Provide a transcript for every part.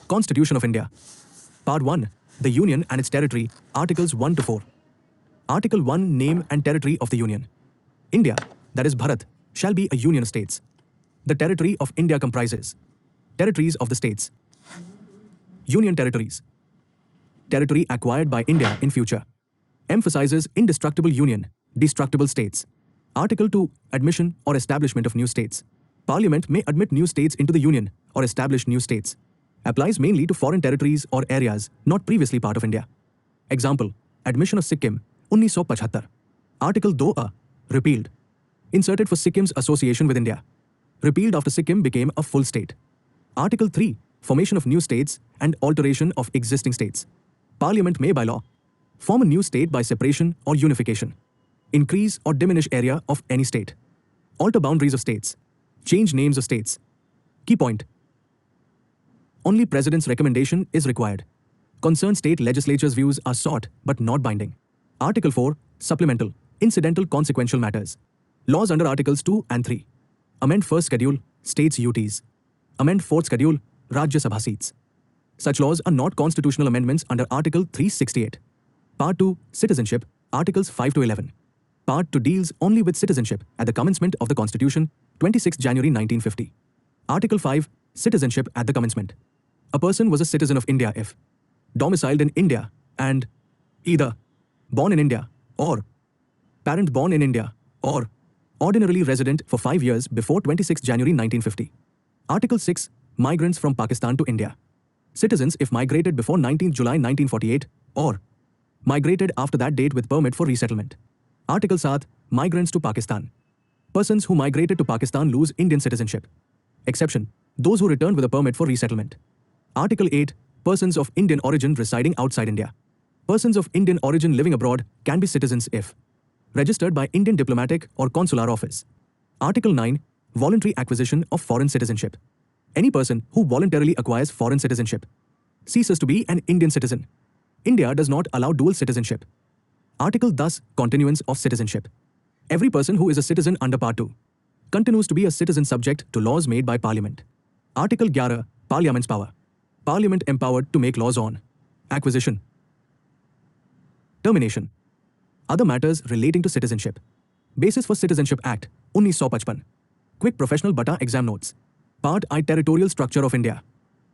Constitution of India. Part 1. The Union and its territory, Articles 1 to 4. Article 1. Name and territory of the Union. India, that is Bharat, shall be a union of states. The territory of India comprises territories of the states, union territories, territory acquired by India in future, emphasizes indestructible union, destructible states. Article 2. Admission or establishment of new states. Parliament may admit new states into the Union or establish new states. Applies mainly to foreign territories or areas not previously part of India. Example, admission of Sikkim, 1975. Article 2A, repealed. Inserted for Sikkim's association with India. Repealed after Sikkim became a full state. Article 3, formation of new states and alteration of existing states. Parliament may by law form a new state by separation or unification. Increase or diminish area of any state. Alter boundaries of states. Change names of states. Key point. Only President's recommendation is required. Concerned state legislatures' views are sought but not binding. Article 4. Supplemental, incidental consequential matters. Laws under Articles 2 and 3. Amend 1st Schedule, States UTs. Amend 4th Schedule, Rajya Sabha seats. Such laws are not constitutional amendments under Article 368. Part 2. Citizenship, Articles 5 to 11. Part 2 deals only with citizenship at the commencement of the Constitution, 26 January 1950. Article 5. Citizenship at the commencement. A person was a citizen of India if domiciled in India and either born in India or parent born in India or ordinarily resident for 5 years before 26 January 1950. Article 6. Migrants from Pakistan to India. Citizens if migrated before 19 July 1948 or migrated after that date with permit for resettlement. Article 7. Migrants to Pakistan. Persons who migrated to Pakistan lose Indian citizenship. Exception, those who return with a permit for resettlement. Article 8. Persons of Indian origin residing outside India. Persons of Indian origin living abroad can be citizens if registered by Indian Diplomatic or Consular Office. Article 9. Voluntary acquisition of foreign citizenship. Any person who voluntarily acquires foreign citizenship ceases to be an Indian citizen. India does not allow dual citizenship. Article thus continuance of citizenship. Every person who is a citizen under Part 2 continues to be a citizen subject to laws made by Parliament. Article 11. Parliament's power. Parliament empowered to make laws on acquisition, termination, other matters relating to citizenship. Basis for Citizenship Act, 1955. Quick Professional Bata Exam Notes. Part I. Territorial Structure of India.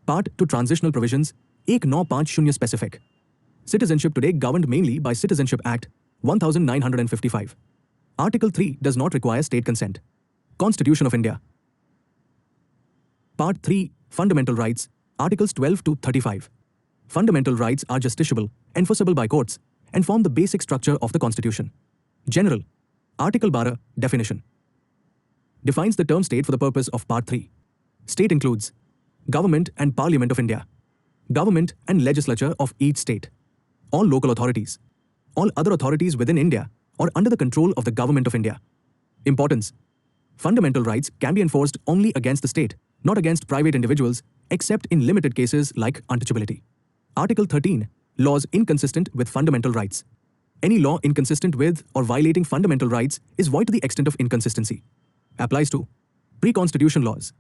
Part 2. Transitional Provisions, 1950 specific. Citizenship today governed mainly by Citizenship Act, 1955. Article 3 does not require state consent. Constitution of India. Part 3. Fundamental Rights, Articles 12 to 35. Fundamental rights are justiciable, enforceable by courts, and form the basic structure of the Constitution. General. Article 12. Definition. Defines the term state for the purpose of Part 3. State includes Government and Parliament of India, Government and Legislature of each state, all local authorities, all other authorities within India or under the control of the Government of India. Importance. Fundamental rights can be enforced only against the state, not against private individuals, except in limited cases like untouchability. Article 13. Laws inconsistent with fundamental rights. Any law inconsistent with or violating fundamental rights is void to the extent of inconsistency. Applies to pre-constitution laws,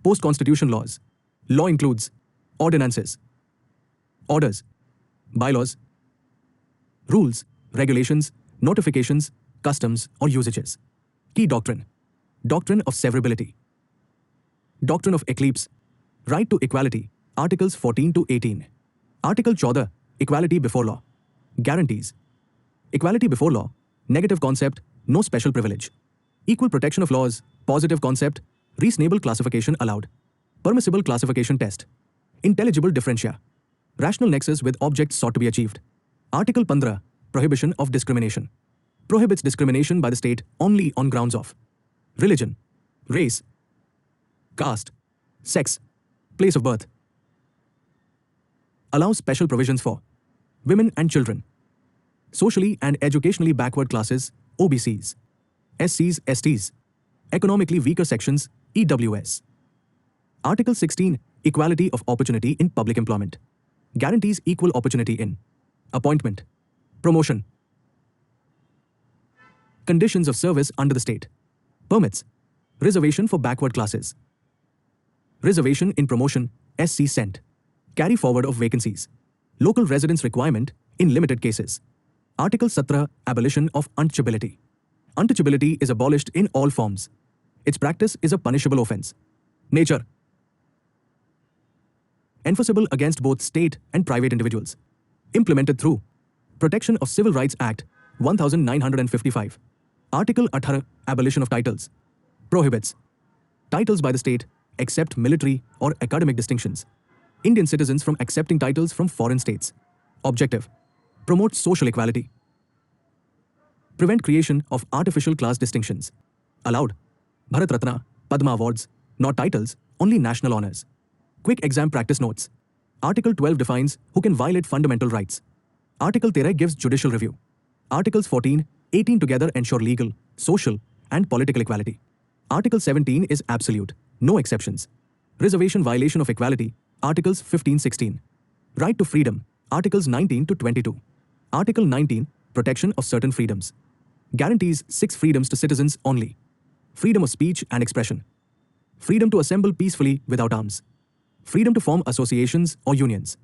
post-constitution laws. Law includes ordinances, orders, bylaws, rules, regulations, notifications, customs, or usages. Key doctrine. Doctrine of severability. Doctrine of eclipse. Right to equality. Articles 14 to 18. Article 14. Equality before law. Guarantees. Equality before law. Negative concept. No special privilege. Equal protection of laws. Positive concept. Reasonable classification allowed. Permissible classification test. Intelligible differentia. Rational nexus with objects sought to be achieved. Article 15. Prohibition of discrimination. Prohibits discrimination by the state only on grounds of religion, race, caste, sex, place of birth. Allows special provisions for women and children, socially and educationally backward classes, OBCs, SCs, STs, economically weaker sections, EWS. Article 16. Equality of opportunity in public employment. Guarantees equal opportunity in appointment, promotion, conditions of service under the state, permits, reservation for backward classes, reservation in promotion, SC Cent. Carry forward of vacancies. Local residence requirement in limited cases. Article 17, abolition of untouchability. Untouchability is abolished in all forms. Its practice is a punishable offence. Nature. Enforceable against both state and private individuals. Implemented through Protection of Civil Rights Act 1955. Article 18, abolition of titles. Prohibits titles by the state except military or academic distinctions. Indian citizens from accepting titles from foreign states. Objective: promote social equality. Prevent creation of artificial class distinctions. Allowed Bharat Ratna, Padma awards, not titles, only national honours. Quick exam practice notes. Article 12 defines who can violate fundamental rights. Article 13 gives judicial review. Articles 14, 18 together ensure legal, social, and political equality. Article 17 is absolute, no exceptions. Reservation violation of equality, Articles 15-16. Right to freedom, Articles 19 to 22. Article 19, protection of certain freedoms. Guarantees 6 freedoms to citizens only. Freedom of speech and expression. Freedom to assemble peacefully without arms. Freedom to form associations or unions.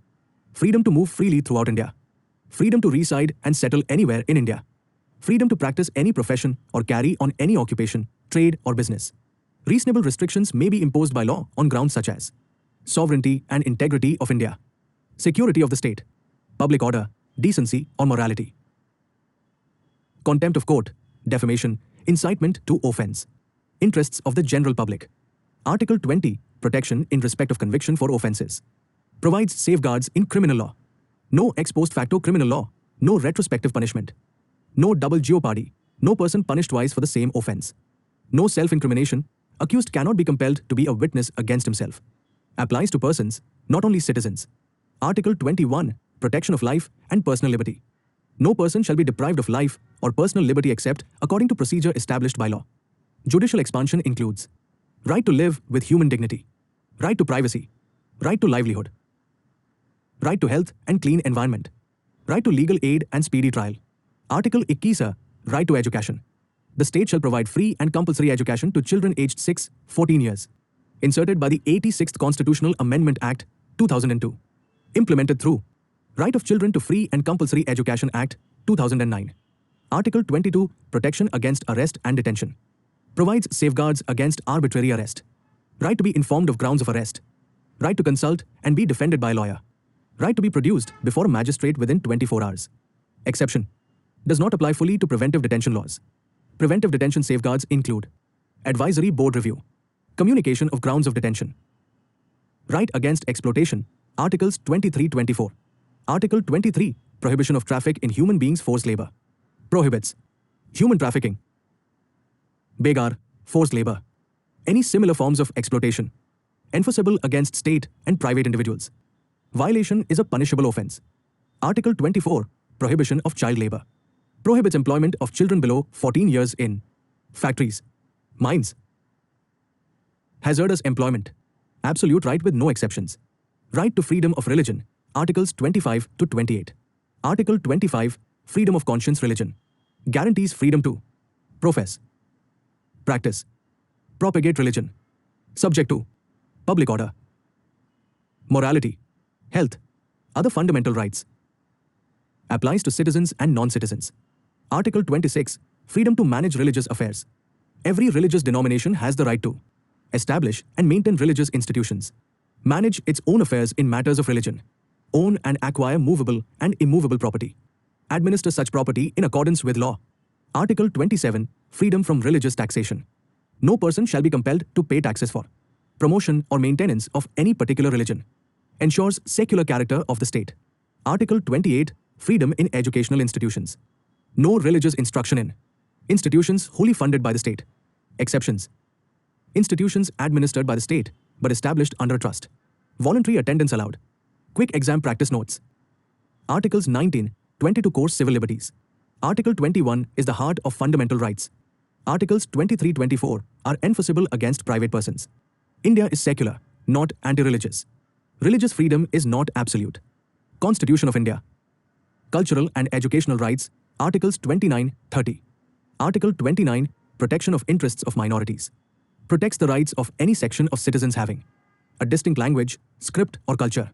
Freedom to move freely throughout India. Freedom to reside and settle anywhere in India. Freedom to practice any profession or carry on any occupation, trade or business. Reasonable restrictions may be imposed by law on grounds such as sovereignty and integrity of India, security of the state, public order, decency or morality. Contempt of court, defamation, incitement to offence. Interests of the general public. Article 20, protection in respect of conviction for offences. Provides safeguards in criminal law. No ex post facto criminal law, no retrospective punishment. No double jeopardy, no person punished twice for the same offence. No self-incrimination, accused cannot be compelled to be a witness against himself. Applies to persons, not only citizens. Article 21, protection of life and personal liberty. No person shall be deprived of life or personal liberty except according to procedure established by law. Judicial expansion includes right to live with human dignity, right to privacy, right to livelihood, right to health and clean environment, right to legal aid and speedy trial. Article 21, right to education. The state shall provide free and compulsory education to children aged 6-14 years. Inserted by the 86th Constitutional Amendment Act, 2002. Implemented through Right of Children to Free and Compulsory Education Act, 2009. Article 22, protection against arrest and detention. Provides safeguards against arbitrary arrest. Right to be informed of grounds of arrest. Right to consult and be defended by a lawyer. Right to be produced before a magistrate within 24 hours. Exception: does not apply fully to preventive detention laws. Preventive detention safeguards include advisory board review, communication of grounds of detention, right against exploitation, Articles 23-24. Article 23, prohibition of traffic in human beings forced labor. Prohibits human trafficking, begar, forced labor, any similar forms of exploitation, enforceable against state and private individuals. Violation is a punishable offence. Article 24, prohibition of child labor. Prohibits employment of children below 14 years in factories, mines, hazardous employment. Absolute right with no exceptions. Right to freedom of religion, Articles 25-28. Article 25, freedom of conscience religion. Guarantees freedom to profess, practice, propagate religion, subject to public order, morality, health, other fundamental rights. Applies to citizens and non-citizens. Article 26, freedom to manage religious affairs. Every religious denomination has the right to establish and maintain religious institutions, manage its own affairs in matters of religion, own and acquire movable and immovable property, administer such property in accordance with law. Article 27, freedom from religious taxation. No person shall be compelled to pay taxes for promotion or maintenance of any particular religion. Ensures secular character of the state. Article 28, freedom in educational institutions. No religious instruction in institutions wholly funded by the state. Exceptions: institutions administered by the state but established under a trust. Voluntary attendance allowed. Quick exam practice notes. Articles 19, 22 course civil liberties. Article 21 is the heart of fundamental rights. Articles 23-24 are enforceable against private persons. India is secular, not anti-religious. Religious freedom is not absolute. Constitution of India. Cultural and educational rights, Articles 29-30. Article 29, protection of interests of minorities. Protects the rights of any section of citizens having a distinct language, script, or culture.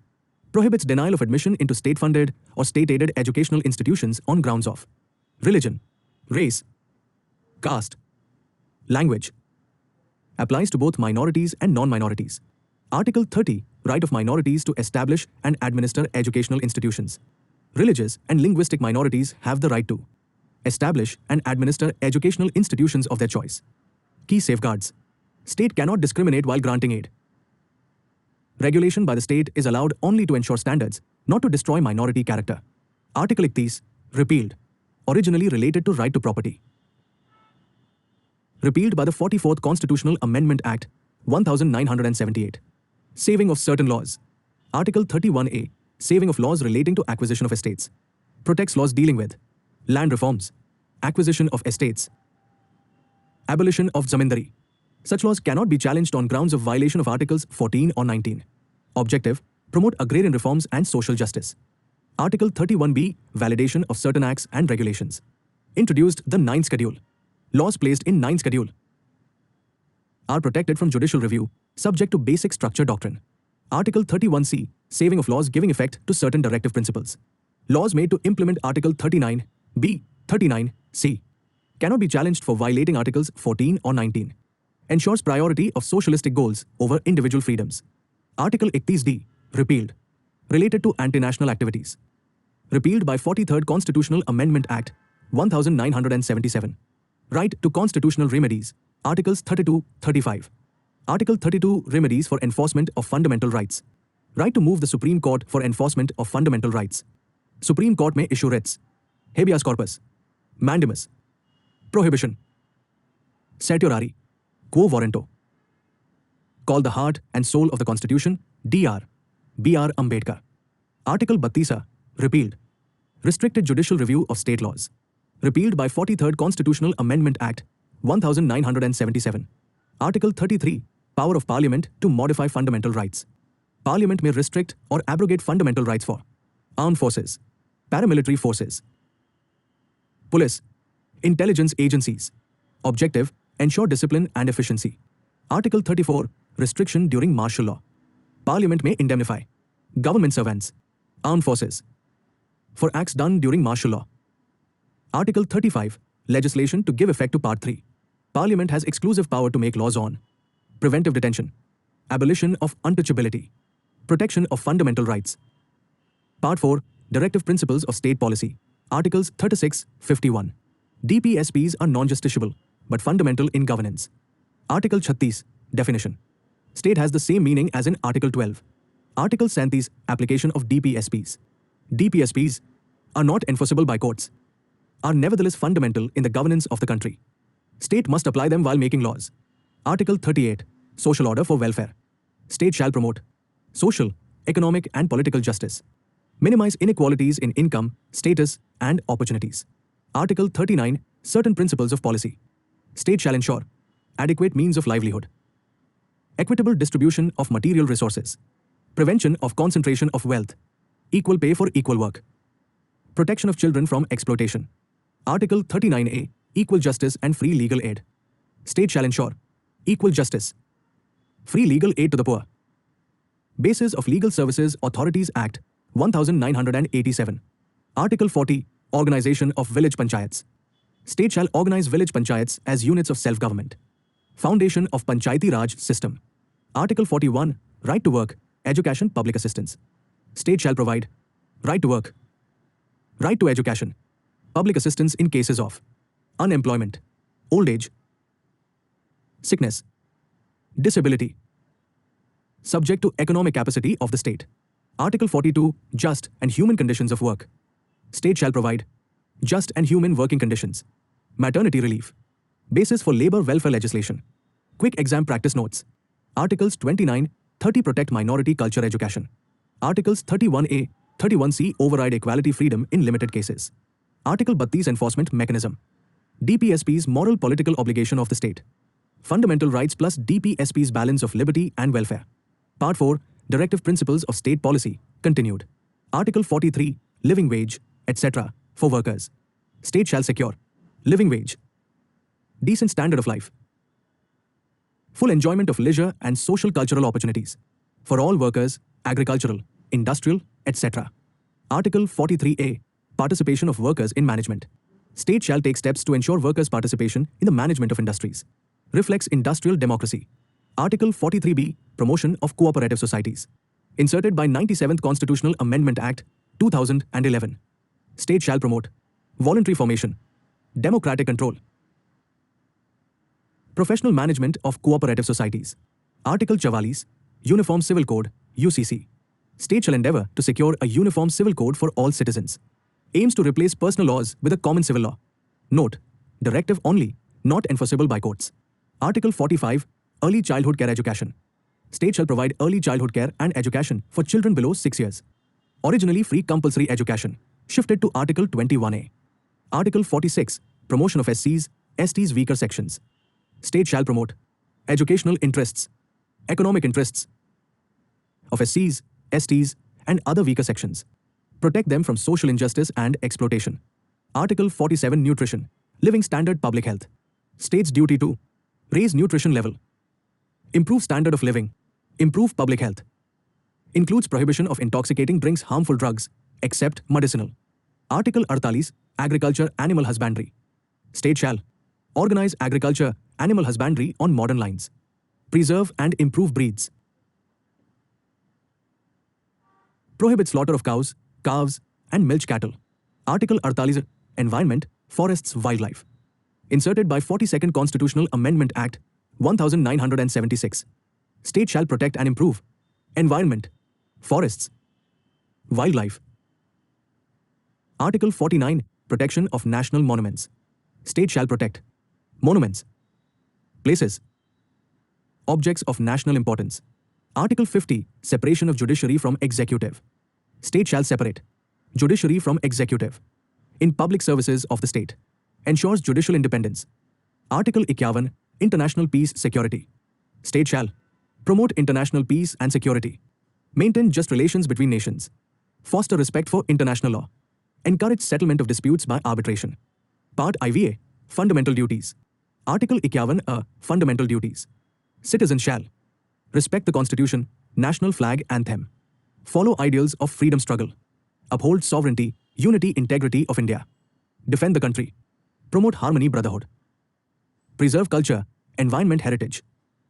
Prohibits denial of admission into state-funded or state-aided educational institutions on grounds of religion, race, caste, language. Applies to both minorities and non-minorities. Article 30, right of minorities to establish and administer educational institutions. Religious and linguistic minorities have the right to establish and administer educational institutions of their choice. Key safeguards. State cannot discriminate while granting aid. Regulation by the state is allowed only to ensure standards, not to destroy minority character. Article 31, repealed. Originally related to right to property. Repealed by the 44th Constitutional Amendment Act, 1978. Saving of certain laws. Article 31A, saving of laws relating to acquisition of estates. Protects laws dealing with land reforms, acquisition of estates, abolition of zamindari. Such laws cannot be challenged on grounds of violation of Articles 14 or 19. Objective, promote agrarian reforms and social justice. Article 31B, validation of certain acts and regulations. Introduced the 9th Schedule. Laws placed in 9th Schedule are protected from judicial review, subject to basic structure doctrine. Article 31C, saving of laws giving effect to certain directive principles. Laws made to implement Article 39B, 39C cannot be challenged for violating Articles 14 or 19. Ensures priority of socialistic goals over individual freedoms. Article 31D, repealed. Related to anti-national activities. Repealed by 43rd Constitutional Amendment Act, 1977. Right to constitutional remedies. Articles 32-35. Article 32, remedies for enforcement of fundamental rights. Right to move the Supreme Court for enforcement of fundamental rights. Supreme Court may issue writs. Habeas corpus. Mandamus. Prohibition. Certiorari. Quo warranto. Called the heart and soul of the Constitution, Dr. B.R. Ambedkar. Article 32, repealed. Restricted judicial review of state laws. Repealed by 43rd Constitutional Amendment Act, 1977. Article 33, power of Parliament to modify fundamental rights. Parliament may restrict or abrogate fundamental rights for armed forces, paramilitary forces, police, intelligence agencies. Objective, ensure discipline and efficiency. Article 34, restriction during martial law. Parliament may indemnify government servants, armed forces, for acts done during martial law. Article 35, legislation to give effect to Part 3. Parliament has exclusive power to make laws on preventive detention, abolition of untouchability, protection of fundamental rights. Part 4, directive principles of state policy. Articles 36-51. DPSPs are non-justiciable, but fundamental in governance. Article 36, definition. State has the same meaning as in Article 12. Article 37, application of DPSPs. DPSPs are not enforceable by courts, are nevertheless fundamental in the governance of the country. State must apply them while making laws. Article 38, social order for welfare. State shall promote social, economic and political justice. Minimize inequalities in income, status and opportunities. Article 39, certain principles of policy. State shall ensure adequate means of livelihood, equitable distribution of material resources, prevention of concentration of wealth, equal pay for equal work, protection of children from exploitation. Article 39A, equal justice and free legal aid. State shall ensure equal justice, free legal aid to the poor. Basis of Legal Services Authorities Act, 1987. Article 40, organization of village panchayats. State shall organize village panchayats as units of self-government. Foundation of Panchayati Raj system. Article 41, right to work, education, public assistance. State shall provide right to work, right to education, public assistance in cases of unemployment, old age, sickness, disability, subject to economic capacity of the state. Article 42, just and human conditions of work. State shall provide just and human working conditions. Maternity relief. Basis for labor welfare legislation. Quick exam practice notes. Articles 29, 30 protect minority culture education. Articles 31A, 31C override equality freedom in limited cases. Article 32 enforcement mechanism. DPSP's moral political obligation of the state. Fundamental rights plus DPSP's balance of liberty and welfare. Part 4, directive principles of state policy, continued. Article 43, living wage, etc. for workers. State shall secure living wage, decent standard of life, full enjoyment of leisure and social cultural opportunities, for all workers, agricultural, industrial, etc. Article 43A. Participation of workers in management. State shall take steps to ensure workers' participation in the management of industries. Reflects industrial democracy. Article 43B. Promotion of cooperative societies. Inserted by 97th Constitutional Amendment Act, 2011. State shall promote voluntary formation, democratic control, professional management of cooperative societies. Article 44. Uniform Civil Code, UCC. State shall endeavour to secure a uniform civil code for all citizens. Aims to replace personal laws with a common civil law. Note: directive only, not enforceable by courts. Article 45. Early childhood care education. State shall provide early childhood care and education for children below 6 years. Originally free compulsory education, shifted to Article 21A. Article 46. Promotion of SCs, STs weaker sections. State shall promote educational interests, economic interests of SCs, STs, and other weaker sections. Protect them from social injustice and exploitation. Article 47. Nutrition, living standard public health. State's duty to raise nutrition level, improve standard of living, improve public health. Includes prohibition of intoxicating drinks, harmful drugs, except medicinal. Article 48. Agriculture, animal husbandry. State shall organize agriculture, animal husbandry on modern lines. Preserve and improve breeds. Prohibit slaughter of cows, calves, and milch cattle. Article 48. Environment, forests, wildlife. Inserted by 42nd Constitutional Amendment Act, 1976. State shall protect and improve environment, forests, wildlife. Article 49. Protection of national monuments. State shall protect monuments, places, objects of national importance. Article 50. Separation of judiciary from executive. State shall separate judiciary from executive in public services of the state. Ensures judicial independence. Article 51. International peace, security. State shall promote international peace and security. Maintain just relations between nations. Foster respect for international law. Encourage settlement of disputes by arbitration. Part IVA. Fundamental duties. Article 51. Fundamental duties. Citizens shall respect the Constitution, national flag, anthem. Follow ideals of freedom struggle. Uphold sovereignty, unity, integrity of India. Defend the country. Promote harmony, brotherhood. Preserve culture, environment, heritage.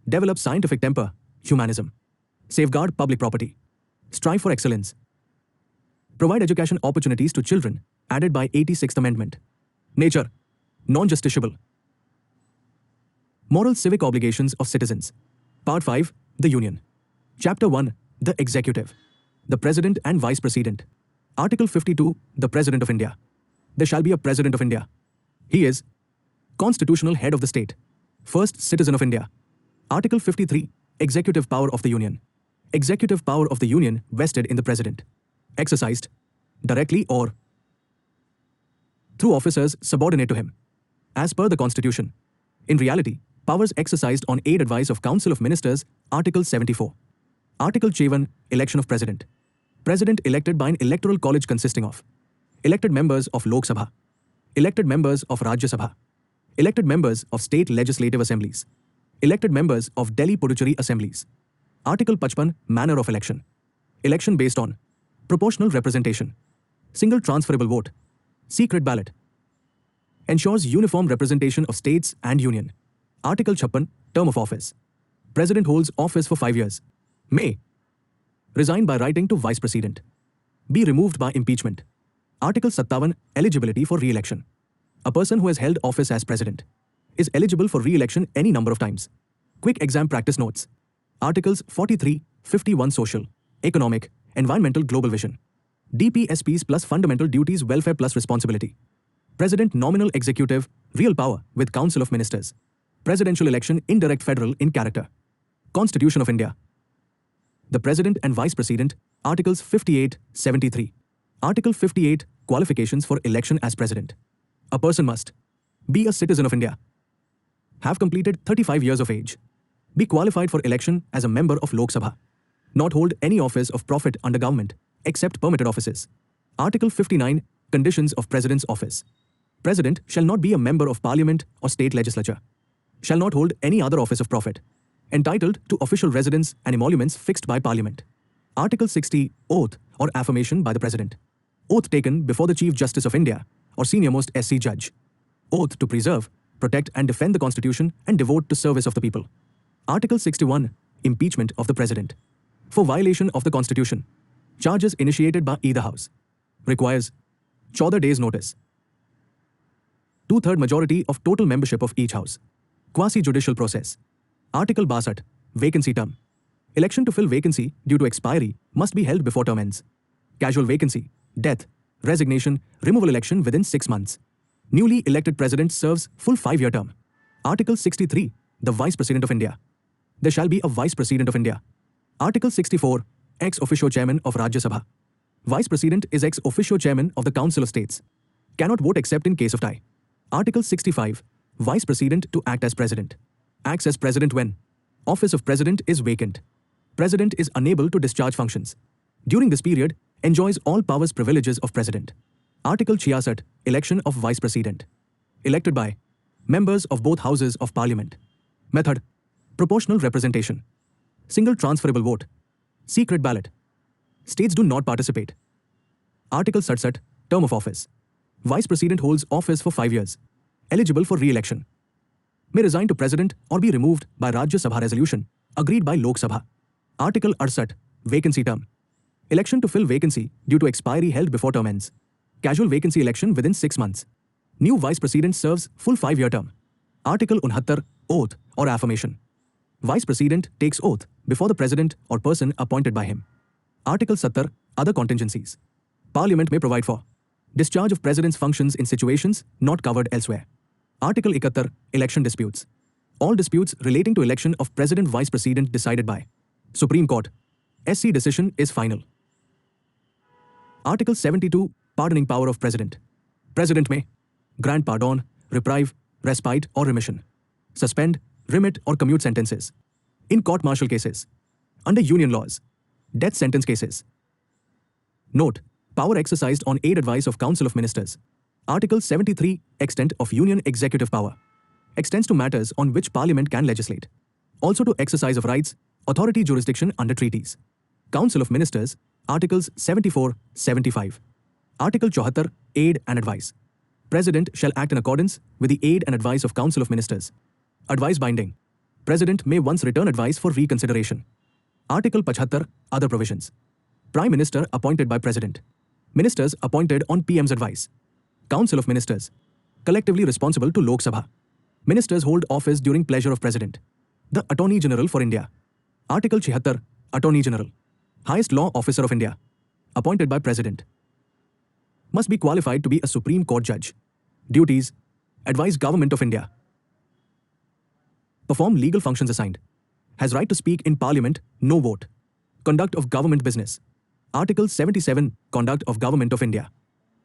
Develop scientific temper, humanism. Safeguard public property. Strive for excellence. Provide education opportunities to children, added by 86th Amendment. Nature, non-justiciable. Moral civic obligations of citizens. Part 5. The Union. Chapter 1. The Executive. The President and Vice President. Article 52. The President of India. There shall be a President of India. He is constitutional head of the state. First citizen of India. Article 53. Executive power of the Union. Executive power of the Union vested in the President. Exercised directly or through officers subordinate to him. As per the Constitution. In reality, powers exercised on aid advice of Council of Ministers, Article 74. Article 51. Election of President. President elected by an electoral college consisting of elected members of Lok Sabha, elected members of Rajya Sabha, elected members of state legislative assemblies, elected members of Delhi Puducherry assemblies. Article 55. Manner of election. Election based on proportional representation, single transferable vote, secret ballot. Ensures uniform representation of states and union. Article 56. Term of office. President holds office for 5 years. May resign by writing to Vice President. Be removed by impeachment. Article 57. Eligibility for re-election. A person who has held office as President is eligible for re-election any number of times. Quick exam practice notes. Articles 43, 51. Social, economic, environmental, global vision. DPSPs plus fundamental duties, welfare plus responsibility. President nominal executive, real power with Council of Ministers. Presidential election indirect federal in character. Constitution of India. The President and Vice President, Articles 58, 73. Article 58. Qualifications for election as President. A person must be a citizen of India, have completed 35 years of age, be qualified for election as a member of Lok Sabha, not hold any office of profit under government except permitted offices. Article 59. Conditions of President's office. President shall not be a member of Parliament or state legislature, shall not hold any other office of profit, entitled to official residence and emoluments fixed by Parliament. Article 60, oath or affirmation by the President. Oath taken before the Chief Justice of India or senior-most SC judge. Oath to preserve, protect and defend the Constitution and devote to service of the people. Article 61, impeachment of the President. For violation of the Constitution. Charges initiated by either House. Requires 14 days notice. 2/3 majority of total membership of each House. Quasi-judicial process. Article 62, vacancy term. Election to fill vacancy due to expiry must be held before term ends. Casual vacancy, death, resignation, removal election within 6 months. Newly elected President serves full 5-year term. Article 63, the Vice President of India. There shall be a Vice President of India. Article 64, ex officio chairman of Rajya Sabha. Vice President is ex officio chairman of the Council of States. Cannot vote except in case of tie. Article 65, Vice President to act as President. Acts as President when office of President is vacant. President is unable to discharge functions. During this period, enjoys all powers privileges of President. Article 66, election of Vice President. Elected by members of both Houses of Parliament. Method, proportional representation. Single transferable vote. Secret ballot. States do not participate. Article 67, term of office. Vice President holds office for 5 years. Eligible for re-election. May resign to President or be removed by Rajya Sabha resolution, agreed by Lok Sabha. Article 68, vacancy term. Election to fill vacancy due to expiry held before term ends. Casual vacancy election within 6 months. New Vice President serves full 5-year term. Article 69, oath or affirmation. Vice President takes oath before the President or person appointed by him. Article 70, other contingencies. Parliament may provide for discharge of President's functions in situations not covered elsewhere. Article 71, election disputes. All disputes relating to election of President Vice President decided by Supreme Court. SC decision is final. Article 72, pardoning power of President. President may grant pardon, reprieve, respite or remission. Suspend, remit or commute sentences. In court-martial cases. Under union laws. Death sentence cases. Note, power exercised on aid advice of Council of Ministers. Article 73, extent of union executive power. Extends to matters on which Parliament can legislate. Also to exercise of rights, authority jurisdiction under treaties. Council of Ministers, Articles 74, 75. Article 74, aid and advice. President shall act in accordance with the aid and advice of Council of Ministers. Advice binding. President may once return advice for reconsideration. Article 75, other provisions. Prime Minister appointed by President. Ministers appointed on PM's advice. Council of Ministers. Collectively responsible to Lok Sabha. Ministers hold office during pleasure of President. The Attorney General for India. Article 76, Attorney General. Highest law officer of India. Appointed by President. Must be qualified to be a Supreme Court judge. Duties. Advise Government of India. Perform legal functions assigned. Has right to speak in Parliament, no vote. Conduct of government business. Article 77, Conduct of Government of India.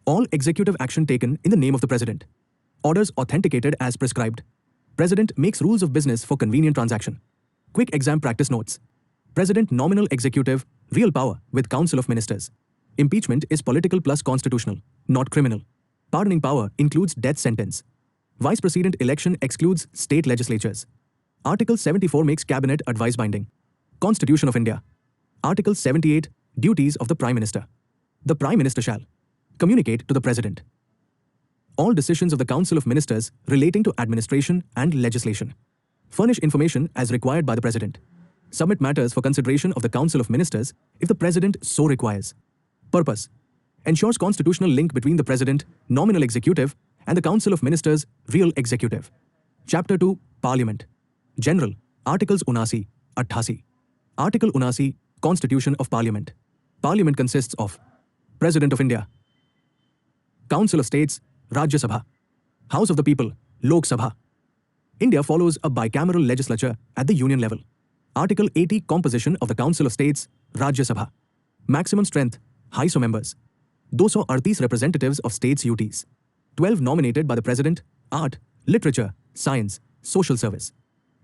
All executive action taken in the name of the President. Orders authenticated as prescribed. President makes rules of business for convenient transaction. Quick exam practice notes. President nominal executive, real power with Council of Ministers. Impeachment is political plus constitutional, not criminal. Pardoning power includes death sentence. Vice President election excludes state legislatures. Article 74 makes Cabinet advice binding. Constitution of India. Article 78, duties of the Prime Minister. The Prime Minister shall communicate to the President all decisions of the Council of Ministers relating to administration and legislation. Furnish information as required by the President. Submit matters for consideration of the Council of Ministers if the President so requires. Purpose. Ensures constitutional link between the President, nominal executive, and the Council of Ministers, real executive. Chapter 2, Parliament. General, Articles 79, 88. Article 79, Constitution of Parliament. Parliament consists of President of India, Council of States, Rajya Sabha, House of the People, Lok Sabha. India follows a bicameral legislature at the union level. Article 80, Composition of the Council of States, Rajya Sabha. Maximum strength, 250 members. 238 representatives of states' UTs. 12 nominated by the President, art, literature, science, social service.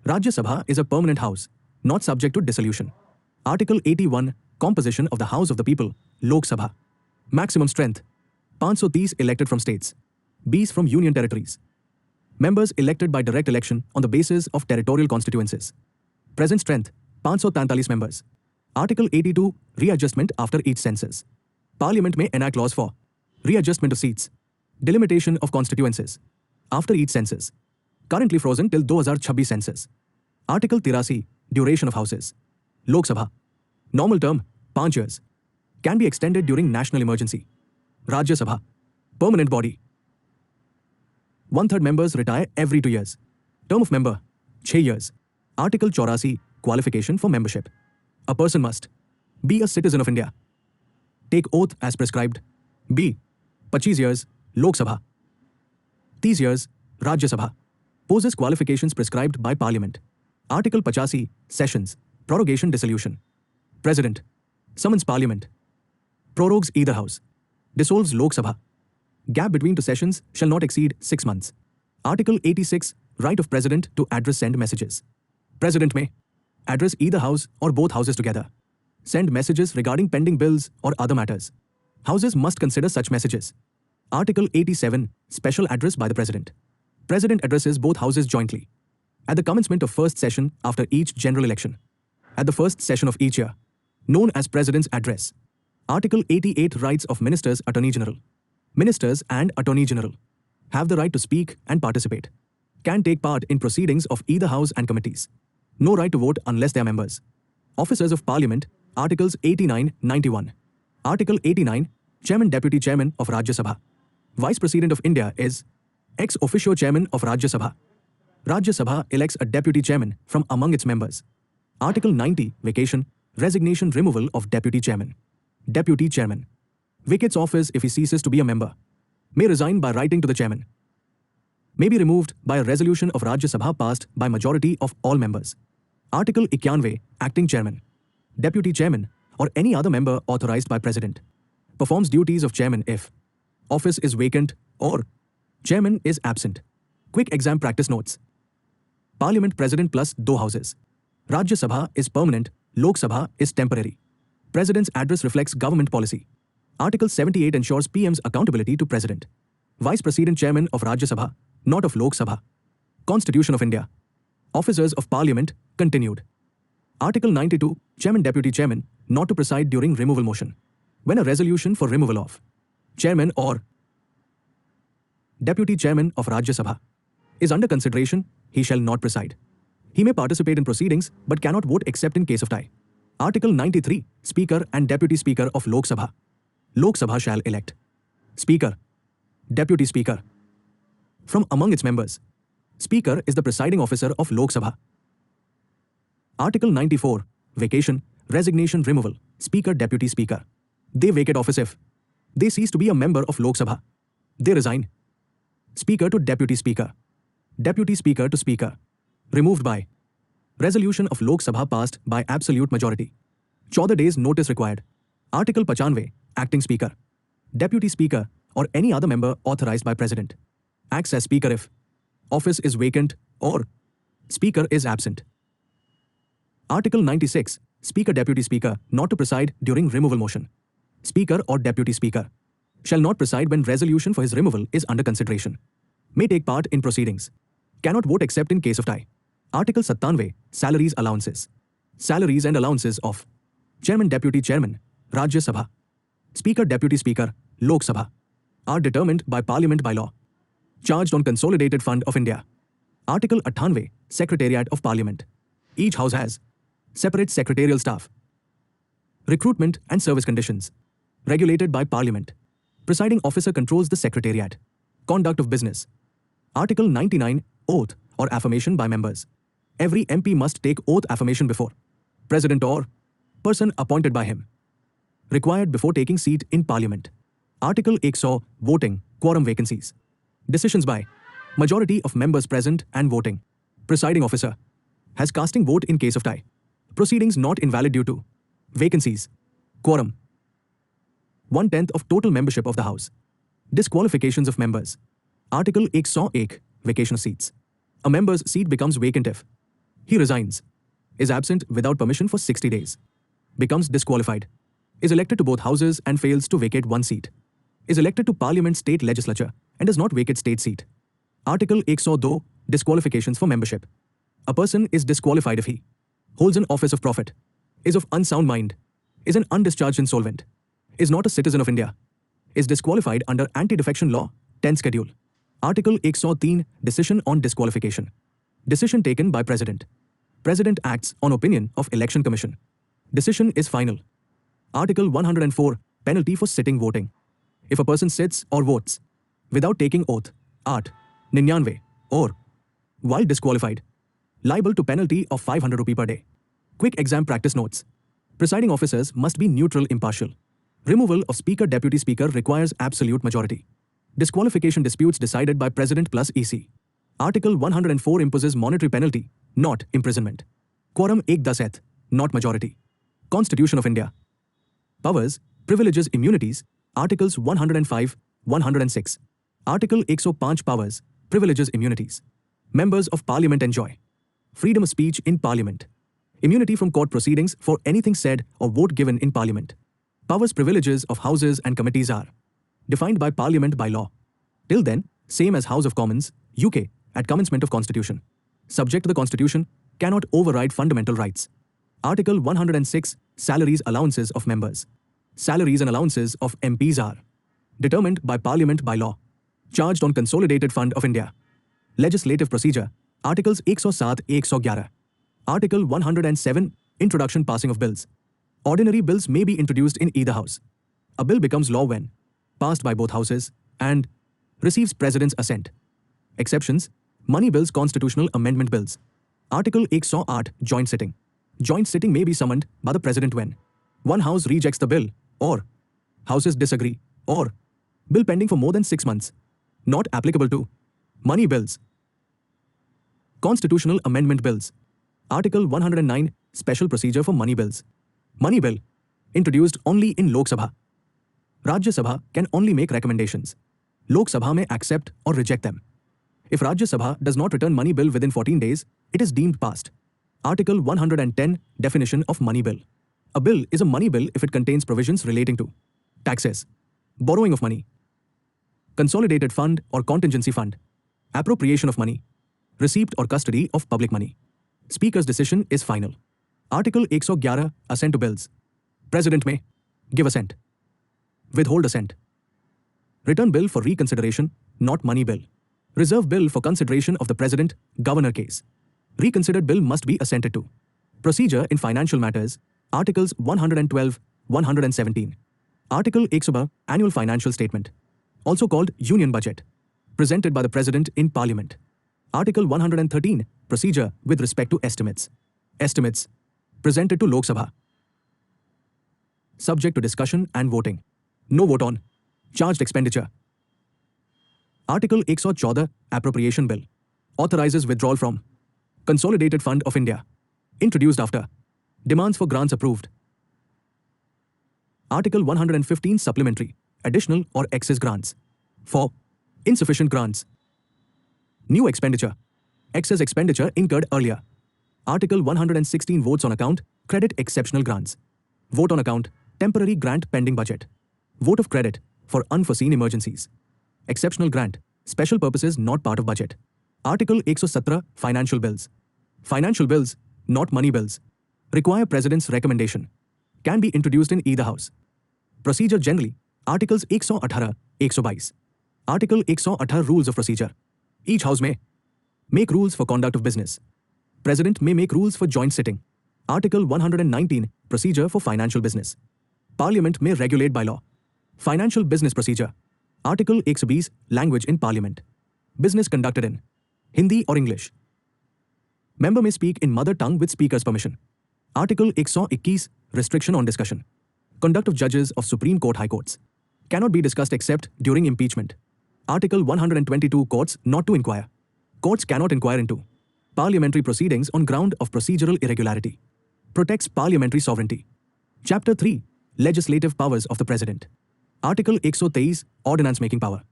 Rajya Sabha is a permanent house, not subject to dissolution. Article 81, Composition of the House of the People, Lok Sabha. Maximum strength, 530 elected from states, 20 from union territories. Members elected by direct election on the basis of territorial constituencies. Present strength 543 members. Article 82 readjustment after each census. Parliament may enact laws for readjustment of seats, delimitation of constituencies after each census. Currently frozen till 2026 census. Article 83 duration of houses. Lok Sabha normal term 5 years. Can be extended during national emergency. Rajya Sabha permanent body. 1/3 members retire every 2 years. Term of member 6 years. Article 84 qualification for membership. A person must be a citizen of India. Take oath as prescribed. B. 25 years Lok Sabha. 30 years Rajya Sabha. Poses qualifications prescribed by Parliament. Article 85 sessions. Prorogation dissolution. President summons Parliament. Prorogues either house. Dissolves Lok Sabha. Gap between two sessions shall not exceed 6 months. Article 86 right of President to address send messages. President may address either house or both houses together. Send messages regarding pending bills or other matters. Houses must consider such messages. Article 87 special address by the President. President addresses both houses jointly. At the commencement of first session after each general election. At the first session of each year. Known as President's Address. Article 88 rights of Ministers Attorney General. Ministers and Attorney General have the right to speak and participate. Can take part in proceedings of either house and committees. No right to vote unless they are members. Officers of Parliament, Articles 89-91. Article 89, Chairman Deputy Chairman of Rajya Sabha. Vice President of India is ex officio Chairman of Rajya Sabha. Rajya Sabha elects a Deputy Chairman from among its members. Article 90, vacation, resignation, removal of Deputy Chairman. Deputy Chairman vacates office if he ceases to be a member. May resign by writing to the Chairman. May be removed by a resolution of Rajya Sabha passed by majority of all members. Article 91, acting Chairman, Deputy Chairman or any other member authorized by President. Performs duties of Chairman if office is vacant or Chairman is absent. Quick exam practice notes. Parliament President plus 2 houses. Rajya Sabha is permanent, Lok Sabha is temporary. President's address reflects government policy. Article 78 ensures PM's accountability to President. Vice President Chairman of Rajya Sabha, not of Lok Sabha. Constitution of India. Officers of Parliament, continued. Article 92, Chairman Deputy Chairman, not to preside during removal motion. When a resolution for removal of Chairman or Deputy Chairman of Rajya Sabha is under consideration, he shall not preside. He may participate in proceedings but cannot vote except in case of tie. Article 93, Speaker and Deputy Speaker of Lok Sabha. Lok Sabha shall elect Speaker, Deputy Speaker from among its members. Speaker is the presiding officer of Lok Sabha. Article 94, vacation, resignation, removal, Speaker, Deputy Speaker. They vacate office if they cease to be a member of Lok Sabha. They resign. Speaker to Deputy Speaker. Deputy Speaker to Speaker. Removed by resolution of Lok Sabha passed by absolute majority. 14 days notice required. Article 95, acting Speaker, Deputy Speaker or any other member authorized by President. Acts as Speaker if office is vacant or Speaker is absent. Article 96, Speaker, Deputy Speaker not to preside during removal motion. Speaker or Deputy Speaker shall not preside when resolution for his removal is under consideration. May take part in proceedings. Cannot vote except in case of tie. Article 97, salaries, allowances. Salaries and allowances of Chairman, Deputy Chairman, Rajya Sabha, Speaker, Deputy Speaker, Lok Sabha are determined by Parliament by law. Charged on Consolidated Fund of India. Article 98, Secretariat of Parliament. Each house has separate secretarial staff. Recruitment and service conditions. Regulated by Parliament. Presiding officer controls the Secretariat. Conduct of business. Article 99, oath or affirmation by members. Every MP must take oath affirmation before President or person appointed by him. Required before taking seat in Parliament. Article 100, voting, quorum, vacancies. Decisions by majority of members present and voting. Presiding officer has casting vote in case of tie. Proceedings not invalid due to vacancies. Quorum. 1/10 of total membership of the House. Disqualifications of members. Article 101, vacation of seats. A member's seat becomes vacant if he resigns, is absent without permission for 60 days, becomes disqualified, is elected to both houses and fails to vacate one seat, is elected to Parliament State Legislature and does not vacate state seat. Article 102, disqualifications for membership. A person is disqualified if he holds an office of profit, is of unsound mind, is an undischarged insolvent, is not a citizen of India, is disqualified under Anti-Defection Law, 10th Schedule. Article 103 Decision on Disqualification. Decision taken by President. President acts on opinion of Election Commission. Decision is final. Article 104 Penalty for sitting voting. If a person sits or votes without taking oath, art, 99, or while disqualified, liable to penalty of 500 rupee per day. Quick exam practice notes. Presiding officers must be neutral, impartial. Removal of Speaker Deputy Speaker requires absolute majority. Disqualification disputes decided by President plus EC. Article 104 imposes monetary penalty, not imprisonment. Quorum 1/10th, not majority. Constitution of India. Powers, privileges, immunities. Articles 105, 106. Article 105 Powers, privileges, immunities. Members of Parliament enjoy freedom of speech in Parliament. Immunity from court proceedings for anything said or vote given in Parliament. Powers, privileges of houses and committees are defined by Parliament by law. Till then, same as House of Commons, UK, at commencement of Constitution. Subject to the Constitution, cannot override fundamental rights. Article 106 Salaries, allowances of members. Salaries and allowances of MPs are determined by Parliament by law. Charged on Consolidated Fund of India. Legislative procedure. Articles 107, 111. Article 107 Introduction, passing of bills. Ordinary bills may be introduced in either house. A bill becomes law when passed by both houses and receives President's assent. Exceptions: money bills, constitutional amendment bills. Article 108 Joint sitting. Joint sitting may be summoned by the President when one house rejects the bill, or houses disagree, or bill pending for more than 6 months. Not applicable to money bills. Constitutional amendment bills. Article 109 Special procedure for money bills. Money bill introduced only in Lok Sabha. Rajya Sabha can only make recommendations. Lok Sabha may accept or reject them. If Rajya Sabha does not return money bill within 14 days, it is deemed passed. Article 110 Definition of money bill. A bill is a money bill if it contains provisions relating to taxes, borrowing of money, consolidated fund or contingency fund, appropriation of money, receipt or custody of public money. Speaker's decision is final. Article 111 Assent to bills. President may give assent, withhold assent, return bill for reconsideration, not money bill, reserve bill for consideration of the President, Governor case. Reconsidered bill must be assented to. Procedure in financial matters. Articles 112, 117. Article 112 Annual Financial Statement, also called Union Budget, presented by the President in Parliament. Article 113 Procedure with respect to estimates. Estimates presented to Lok Sabha. Subject to discussion and voting. No vote on charged expenditure. Article 114 Appropriation Bill authorizes withdrawal from Consolidated Fund of India, introduced after demands for grants approved. Article 115 Supplementary, additional or excess grants for insufficient grants. New expenditure, excess expenditure incurred earlier. Article 116 Votes on account, credit exceptional grants. Vote on account, temporary grant pending budget. Vote of credit for unforeseen emergencies. Exceptional grant, special purposes not part of budget. Article 117 Financial bills. Financial bills, not money bills, require President's recommendation. Can be introduced in either house. Procedure generally. Articles 118, 122. Article 118 Rules of procedure. Each house may make rules for conduct of business. President may make rules for joint sitting. Article 119 Procedure for financial business. Parliament may regulate by law financial business procedure. Article 120 Language in Parliament. Business conducted in Hindi or English. Member may speak in mother tongue with speaker's permission. Article 121 Restriction on discussion. Conduct of judges of Supreme Court, High Courts cannot be discussed except during impeachment. Article 122 Courts not to inquire. Courts cannot inquire into parliamentary proceedings on ground of procedural irregularity. Protects parliamentary sovereignty. Chapter 3 Legislative powers of the President. Article 123 Ordinance making power.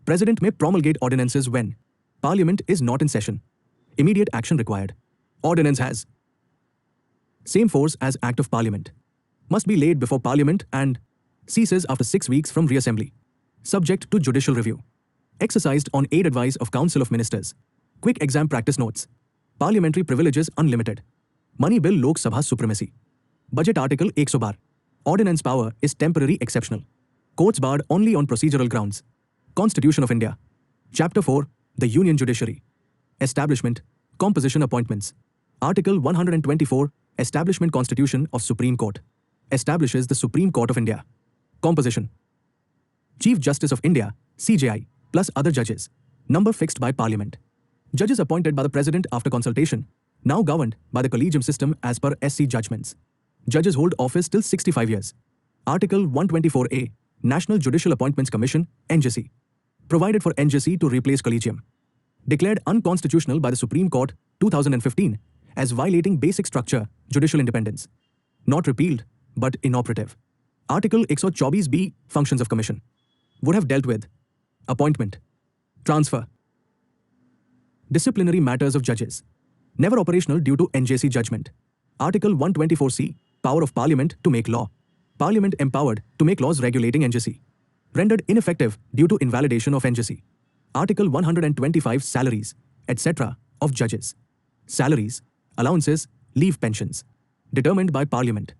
President may promulgate ordinances when Parliament is not in session. Immediate action required. Ordinance has same force as Act of Parliament. Must be laid before Parliament and ceases after 6 weeks from reassembly. Subject to judicial review. Exercised on aid advice of Council of Ministers. Quick exam practice notes. Parliamentary privileges unlimited. Money Bill Lok Sabha supremacy. Budget Article 112. Ordinance power is temporary exceptional. Courts barred only on procedural grounds. Constitution of India. Chapter 4. The Union Judiciary. Establishment, Composition, Appointments. Article 124. Establishment Constitution of Supreme Court. Establishes the Supreme Court of India. Composition. Chief Justice of India, CJI, plus other judges. Number fixed by Parliament. Judges appointed by the President after consultation. Now governed by the collegium system as per SC judgments. Judges hold office till 65 years. Article 124A. National Judicial Appointments Commission, NJC. Provided for NJC to replace collegium. Declared unconstitutional by the Supreme Court 2015 as violating basic structure, judicial independence. Not repealed, but inoperative. Article 124B. Functions of Commission. Would have dealt with appointment, transfer, disciplinary matters of judges. Never operational due to NJC judgment. Article 124C. Power of Parliament to make law. Parliament empowered to make laws regulating NJC. Rendered ineffective due to invalidation of NJC. Article 125. Salaries, etc. of judges. Salaries, allowances, leave pensions. Determined by Parliament.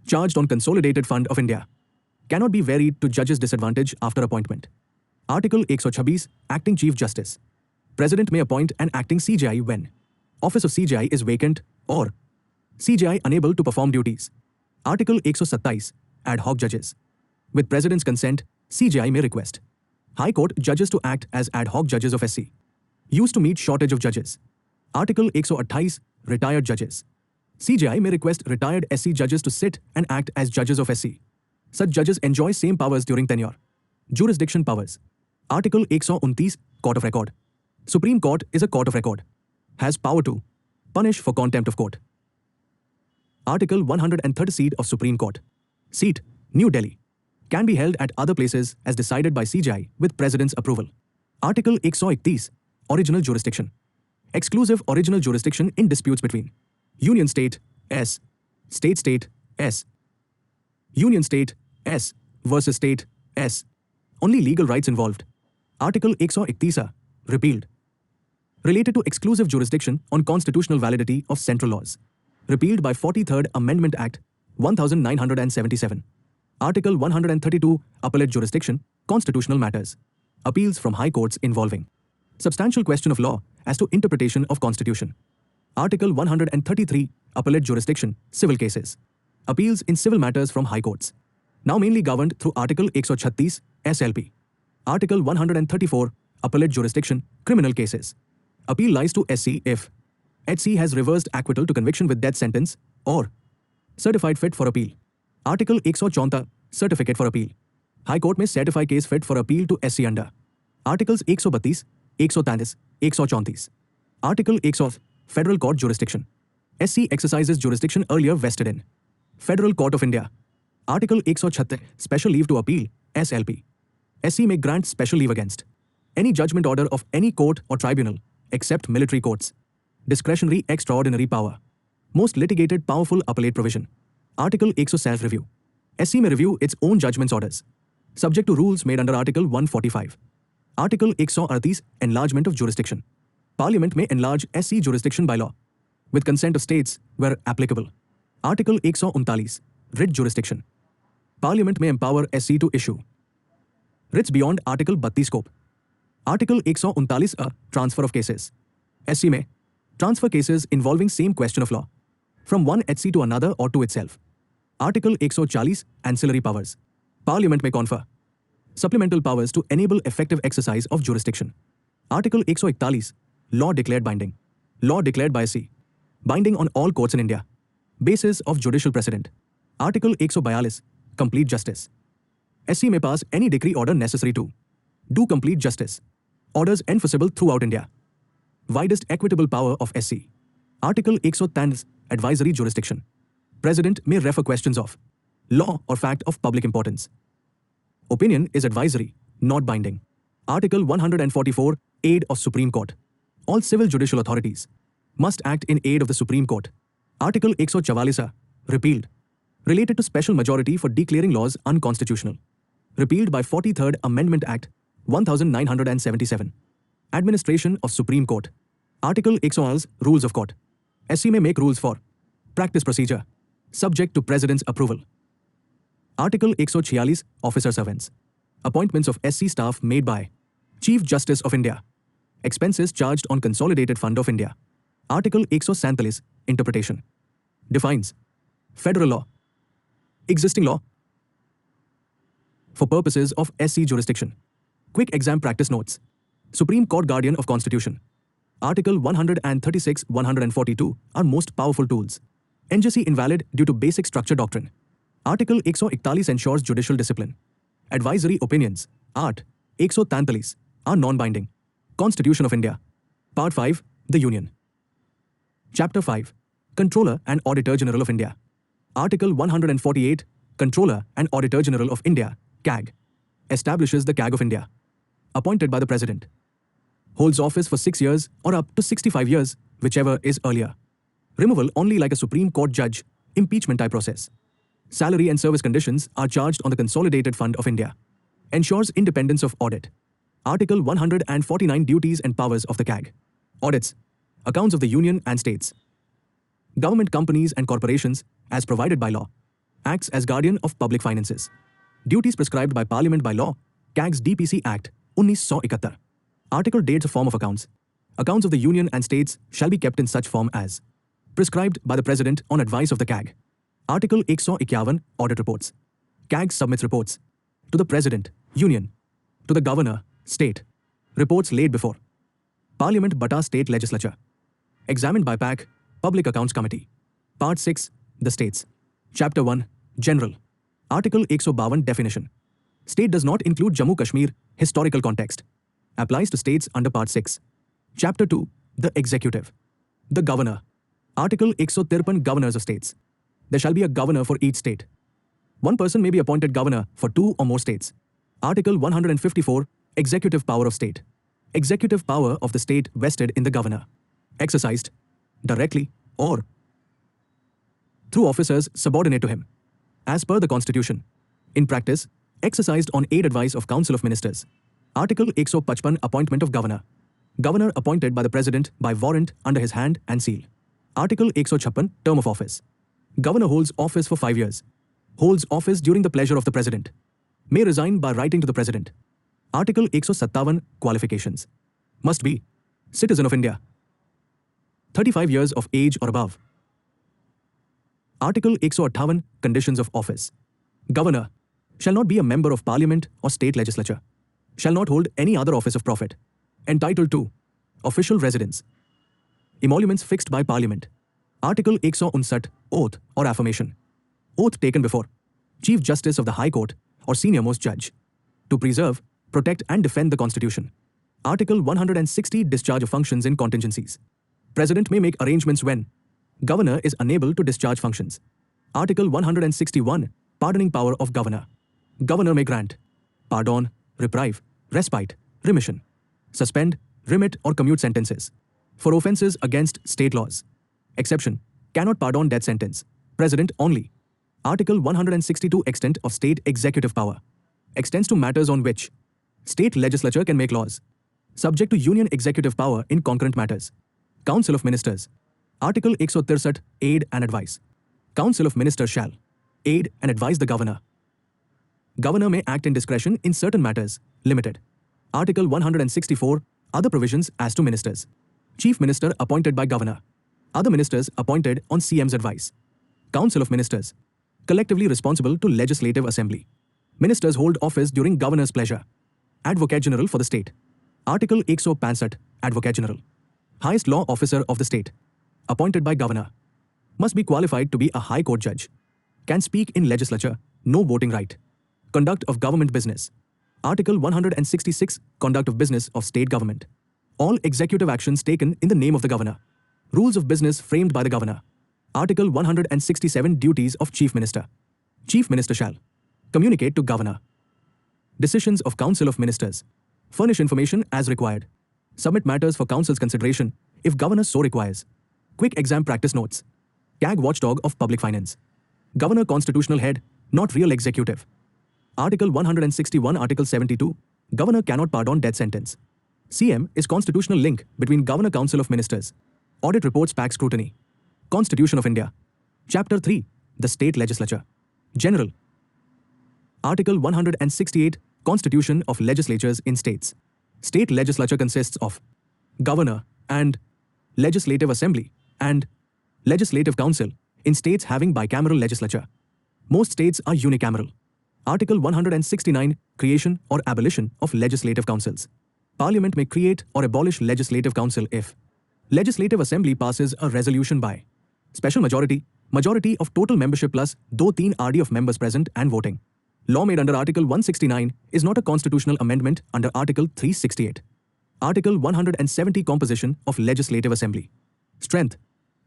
Charged on Consolidated Fund of India. Cannot be varied to judges' disadvantage after appointment. Article 126. Acting Chief Justice. President may appoint an acting CJI when office of CJI is vacant or CJI unable to perform duties. Article 127. Ad hoc judges. With President's consent, CJI may request High Court judges to act as ad hoc judges of SC. Used to meet shortage of judges. Article 128. Retired judges. CJI may request retired SC judges to sit and act as judges of SC. Such judges enjoy same powers during tenure. Jurisdiction powers. Article 129. Court of Record. Supreme Court is a court of record. Has power to punish for contempt of court. Article 130. Seat of Supreme Court. Seat, New Delhi. Can be held at other places as decided by CJI with President's approval. Article 131. Original jurisdiction. Exclusive original jurisdiction in disputes between Union State, S. State, S. Union State, S. versus State, S. Only legal rights involved. Article 131. Repealed. Related to exclusive jurisdiction on constitutional validity of central laws. Repealed by 43rd Amendment Act, 1977. Article 132. Appellate jurisdiction, constitutional matters. Appeals from high courts involving substantial question of law as to interpretation of constitution. Article 133. Appellate jurisdiction, civil cases. Appeals in civil matters from high courts. Now mainly governed through Article 136 SLP. Article 134. Appellate jurisdiction, criminal cases. Appeal lies to SC if HC has reversed acquittal to conviction with death sentence or certified fit for appeal. Article 134. Certificate for appeal. High Court may certify case fit for appeal to SC under Articles 132, 133, 134. Article 100. Federal Court jurisdiction. SC exercises jurisdiction earlier vested in Federal Court of India. Article 136. Special leave to appeal, SLP. SC may grant special leave against any judgment order of any court or tribunal except military courts. Discretionary extraordinary power. Most litigated powerful appellate provision. Article 100. Self-review. SC may review its own judgments orders. Subject to rules made under Article 145. Article 138. Enlargement of jurisdiction. Parliament may enlarge SC jurisdiction by law, with consent of states where applicable. Article 139. Writ jurisdiction. Parliament may empower SC to issue writs beyond Article 32 scope. Article 139. Transfer of cases. SC may transfer cases involving same question of law from one HC to another or to itself. Article 140. Ancillary powers. Parliament may confer supplemental powers to enable effective exercise of jurisdiction. Article 141. Law declared binding. Law declared by SC. Binding on all courts in India. Basis of judicial precedent. Article 142. Complete justice. SC may pass any decree order necessary to do complete justice. Orders enforceable throughout India. Widest equitable power of SC. Article 110. Advisory jurisdiction. President may refer questions of law or fact of public importance. Opinion is advisory, not binding. Article 144. Aid of Supreme Court. All civil judicial authorities must act in aid of the Supreme Court. Article 144. Repealed. Related to special majority for declaring laws unconstitutional. Repealed by 43rd Amendment Act, 1977. Administration of Supreme Court. Article 100. Rules of Court. SC may make rules for Practice procedure. Subject to President's approval. Article 146 Officer Servants. Appointments of SC staff made by Chief Justice of India. Expenses charged on Consolidated Fund of India. Article 147 Interpretation. Defines federal law. Existing law for purposes of SC jurisdiction. Quick exam practice notes. Supreme Court Guardian of Constitution. Article 136-142 are most powerful tools. NJC invalid due to basic structure doctrine. Article 141 ensures judicial discipline. Advisory opinions. Art. 143 are non-binding. Constitution of India. Part 5. The Union. Chapter 5. Controller and Auditor General of India. Article 148. Controller and Auditor General of India, CAG. Establishes the CAG of India. Appointed by the President. Holds office for 6 years or up to 65 years, whichever is earlier. Removal only like a Supreme Court judge, impeachment type process. Salary and service conditions are charged on the Consolidated Fund of India. Ensures independence of audit. Article 149 Duties and powers of the CAG. Audits. Accounts of the Union and states. Government companies and corporations, as provided by law. Acts as guardian of public finances. Duties prescribed by Parliament by law. CAG's DPC Act, 1971. Article dates a form of accounts. Accounts of the Union and states shall be kept in such form as prescribed by the President on advice of the CAG. Article 151 Audit reports. CAG submits reports to the President, Union, to the Governor, State. Reports laid before Parliament Bata State Legislature. Examined by PAC, Public Accounts Committee. Part 6, the States. Chapter 1, General. Article 152 Definition. State does not include Jammu Kashmir, historical context. Applies to states under Part 6. Chapter 2, the Executive. The Governor. Article 153 Governors of states. There shall be a governor for each state. One person may be appointed governor for 2 or more states. Article 154 Executive power of state. Executive power of the state vested in the governor. Exercised directly or through officers subordinate to him. As per the Constitution. In practice, exercised on aid advice of Council of Ministers. Article 155 Appointment of Governor. Governor appointed by the President by warrant under his hand and seal. Article 156 Term of office. Governor holds office for 5 years. Holds office during the pleasure of the President. May resign by writing to the President. Article 157 Qualifications. Must be citizen of India. 35 years of age or above. Article 158 Conditions of office. Governor shall not be a member of Parliament or state legislature. Shall not hold any other office of profit. Entitled to official residence. Emoluments fixed by Parliament. Article 159 Oath or affirmation. Oath taken before Chief Justice of the High Court or senior-most judge. To preserve, protect and defend the Constitution. Article 160 Discharge of functions in contingencies. President may make arrangements when Governor is unable to discharge functions. Article 161 Pardoning power of Governor. Governor may grant pardon, reprieve, respite, remission, suspend, remit or commute sentences for offences against state laws. Exception. Cannot pardon death sentence. President only. Article 162 Extent of state executive power. Extends to matters on which state legislature can make laws. Subject to union executive power in concurrent matters. Council of Ministers. Article 163 Aid and advice. Council of Ministers shall aid and advise the Governor. Governor may act in discretion in certain matters, limited. Article 164 Other provisions as to ministers. Chief Minister appointed by Governor. Other ministers appointed on CM's advice. Council of Ministers. Collectively responsible to Legislative Assembly. Ministers hold office during Governor's pleasure. Advocate General for the state. Article 165 Advocate General. Highest law officer of the state. Appointed by Governor. Must be qualified to be a High Court judge. Can speak in legislature, no voting right. Conduct of government business. Article 166 Conduct of business of state government. All executive actions taken in the name of the Governor. Rules of business framed by the Governor. Article 167 Duties of Chief Minister. Chief Minister shall communicate to Governor decisions of Council of Ministers. Furnish information as required. Submit matters for Council's consideration if Governor so requires. Quick exam practice notes. CAG watchdog of public finance. Governor constitutional head, not real executive. Article 161 Article 72. Governor cannot pardon death sentence. CM is constitutional link between Governor Council of Ministers. Audit reports PAC scrutiny. Constitution of India. Chapter 3. The State Legislature. General. Article 168. Constitution of Legislatures in States. State legislature consists of Governor and Legislative Assembly and Legislative Council in states having bicameral legislature. Most states are unicameral. Article 169. Creation or abolition of legislative councils. Parliament may create or abolish legislative council if Legislative Assembly passes a resolution by special majority of total membership plus 2/3 RD of members present and voting. Law made under Article 169 is not a constitutional amendment under Article 368. Article 170. Composition of Legislative Assembly. Strength.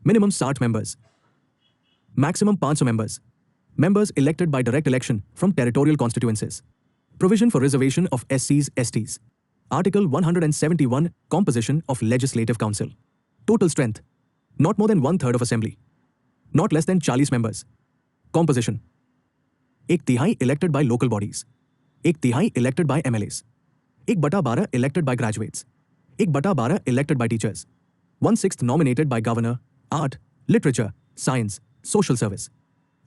Minimum 60 members. Maximum 500 members. Members elected by direct election from territorial constituencies. Provision for reservation of SCs, STs. Article 171. Composition of Legislative Council. Total strength. Not more than 1/3 of Assembly. Not less than 40 members. Composition. 1/3 elected by local bodies. 1/3 elected by MLAs. 1/12 elected by graduates. 1/12 elected by teachers. 1/6 nominated by governor, art, literature, science, social service.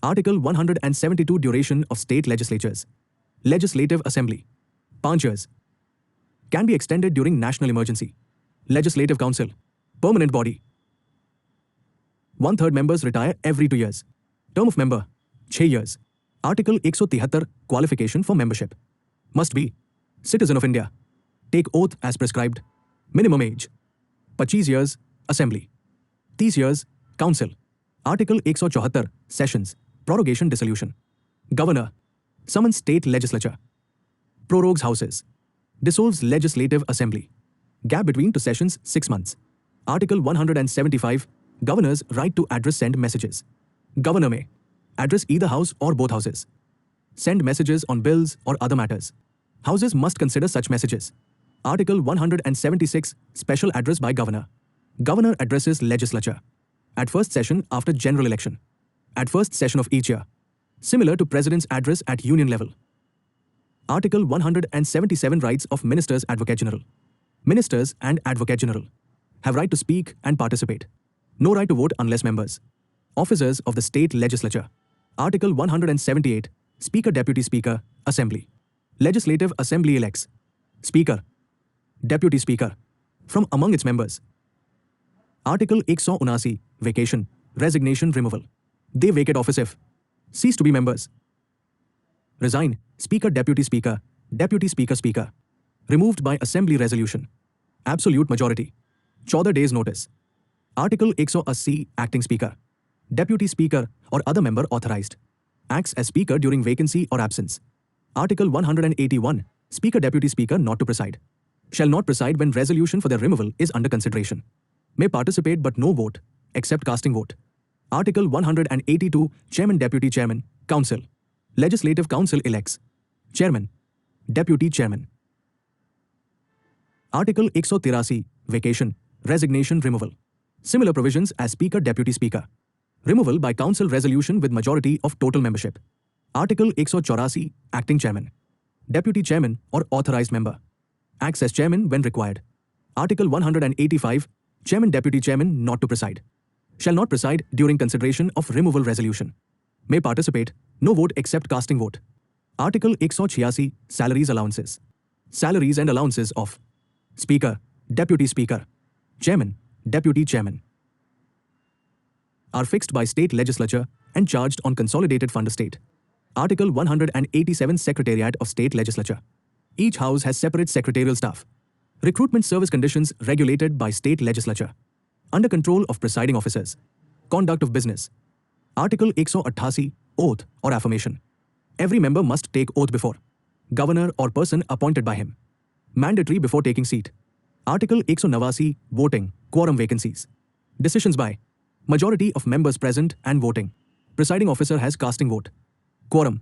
Article 172. Duration of state legislatures. Legislative Assembly. 5 years. Can be extended during national emergency. Legislative Council. Permanent body. 1/3 members retire every 2 years. Term of member. 6 years. Article 173. Qualification for membership. Must be citizen of India. Take oath as prescribed. Minimum age. 25 years. Assembly. 30 years. Council. Article 174. Sessions. Prorogation dissolution. Governor. Summons state legislature. Prorogues houses. Dissolves legislative assembly. Gap between two sessions 6 months. Article 175. Governors right to address send messages. Governor may address either house or both houses. Send messages on bills or other matters. Houses must consider such messages. Article 176. Special address by governor. Governor addresses legislature. At first session after general election. At first session of each year. Similar to President's address at union level. Article 177. Rights of Ministers Advocate General. Ministers and Advocate General have right to speak and participate. No right to vote unless members. Officers of the state legislature. Article 178. Speaker, Deputy Speaker, Assembly. Legislative Assembly elects Speaker, Deputy Speaker from among its members. Article 179. Vacation, resignation, removal. They vacate office if cease to be members. Resign, Speaker, Deputy Speaker, Deputy Speaker, Speaker. Removed by Assembly resolution. Absolute majority. 14 days notice. Article 180. Acting Speaker. Deputy Speaker or other member authorized. Acts as Speaker during vacancy or absence. Article 181. Speaker, Deputy Speaker not to preside. Shall not preside when resolution for their removal is under consideration. May participate but no vote, except casting vote. Article 182. Chairman, Deputy Chairman, Council. Legislative Council elects Chairman, Deputy Chairman. Article 183. Vacation, resignation, removal. Similar provisions as Speaker, Deputy Speaker. Removal by Council resolution with majority of total membership. Article 184. Acting Chairman. Deputy Chairman or authorized member. Acts as Chairman when required. Article 185. Chairman, Deputy Chairman not to preside. Shall not preside during consideration of removal resolution. May participate, no vote except casting vote. Article 186. Salaries, allowances. Salaries and allowances of Speaker, Deputy Speaker, Chairman, Deputy Chairman are fixed by state legislature and charged on consolidated fund estate. Article 187. Secretariat of State Legislature. Each house has separate secretarial staff. Recruitment service conditions regulated by state legislature. Under control of presiding officers. Conduct of business. Article 188. Oath or affirmation. Every member must take oath before governor or person appointed by him. Mandatory before taking seat. Article 189. Voting, quorum, vacancies. Decisions by majority of members present and voting. Presiding officer has casting vote. Quorum.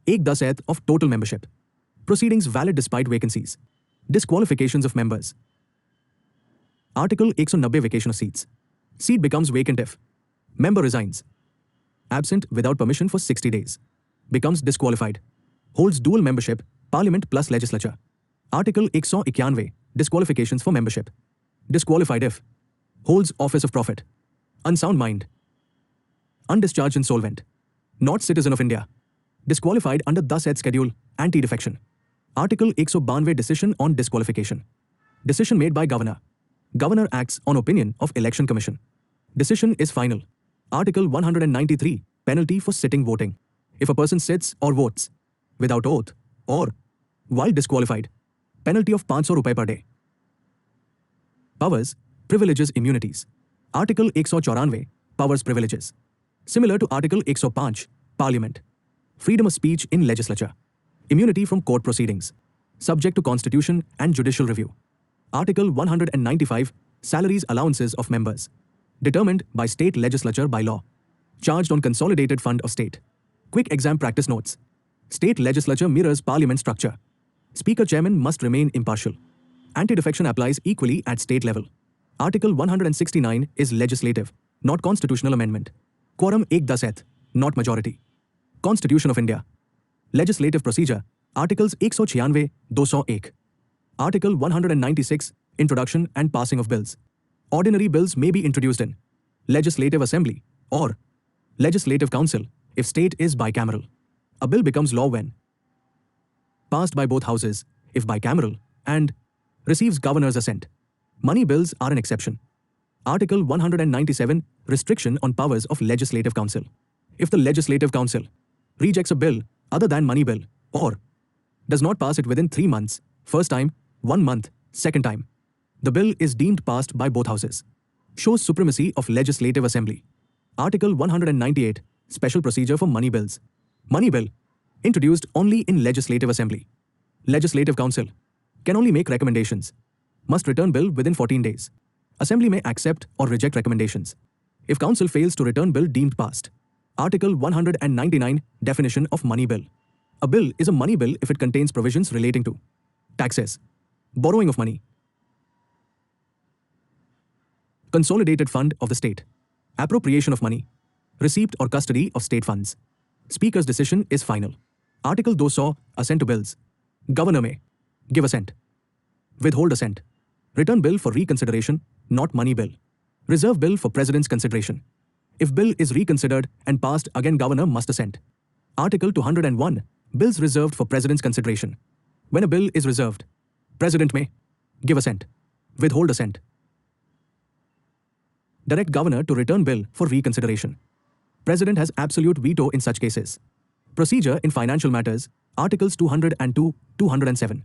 1/10 of total membership. Proceedings valid despite vacancies. Disqualifications of members. Article 190. Vacation of seats. Seat becomes vacant if member resigns. Absent without permission for 60 days. Becomes disqualified. Holds dual membership, Parliament plus legislature. Article 191. Disqualifications for membership. Disqualified if holds office of profit. Unsound mind. undischarged insolvent, not citizen of India, disqualified under the said schedule, anti-defection. Article 192 decision on disqualification. Decision made by Governor. Governor acts on opinion of Election Commission. Decision is final. Article 193, penalty for sitting voting. If a person sits or votes without oath or while disqualified, penalty of 500 rupees per day. Powers, privileges, immunities. Article 194, powers, privileges. Similar to Article 105, Parliament. Freedom of speech in legislature. Immunity from court proceedings. Subject to constitution and judicial review. Article 195, salaries, allowances of members. Determined by state legislature by law. Charged on consolidated fund of state. Quick exam practice notes. State legislature mirrors parliament structure. Speaker chairman must remain impartial. Anti-defection applies equally at state level. Article 169 is legislative, not constitutional amendment. Quorum 1/10th, not majority. Constitution of India. Legislative procedure. Articles 196, 201. Article 196, introduction and passing of bills. Ordinary bills may be introduced in Legislative Assembly or Legislative Council if state is bicameral. A bill becomes law when passed by both houses, if bicameral, and receives governor's assent. Money bills are an exception. Article 197, restriction on powers of Legislative Council. If the Legislative Council rejects a bill other than money bill or does not pass it within 3 months, first time, 1 month, second time, the bill is deemed passed by both houses. Shows supremacy of Legislative Assembly. Article 198, special procedure for money bills. Money bill, introduced only in Legislative Assembly. Legislative Council can only make recommendations. Must return bill within 14 days. Assembly may accept or reject recommendations. If Council fails to return bill deemed passed. Article 199, definition of money bill. A bill is a money bill if it contains provisions relating to taxes, borrowing of money, consolidated fund of the state, appropriation of money, receipt or custody of state funds. Speaker's decision is final. Article 200, assent to bills. Governor may give assent, withhold assent, return bill for reconsideration, not money bill, reserve bill for President's consideration. If bill is reconsidered and passed again, Governor must assent. Article 201, bills reserved for President's consideration. When a bill is reserved, President may give assent, withhold assent, direct Governor to return bill for reconsideration. President has absolute veto in such cases. Procedure in financial matters, Articles 202, 207.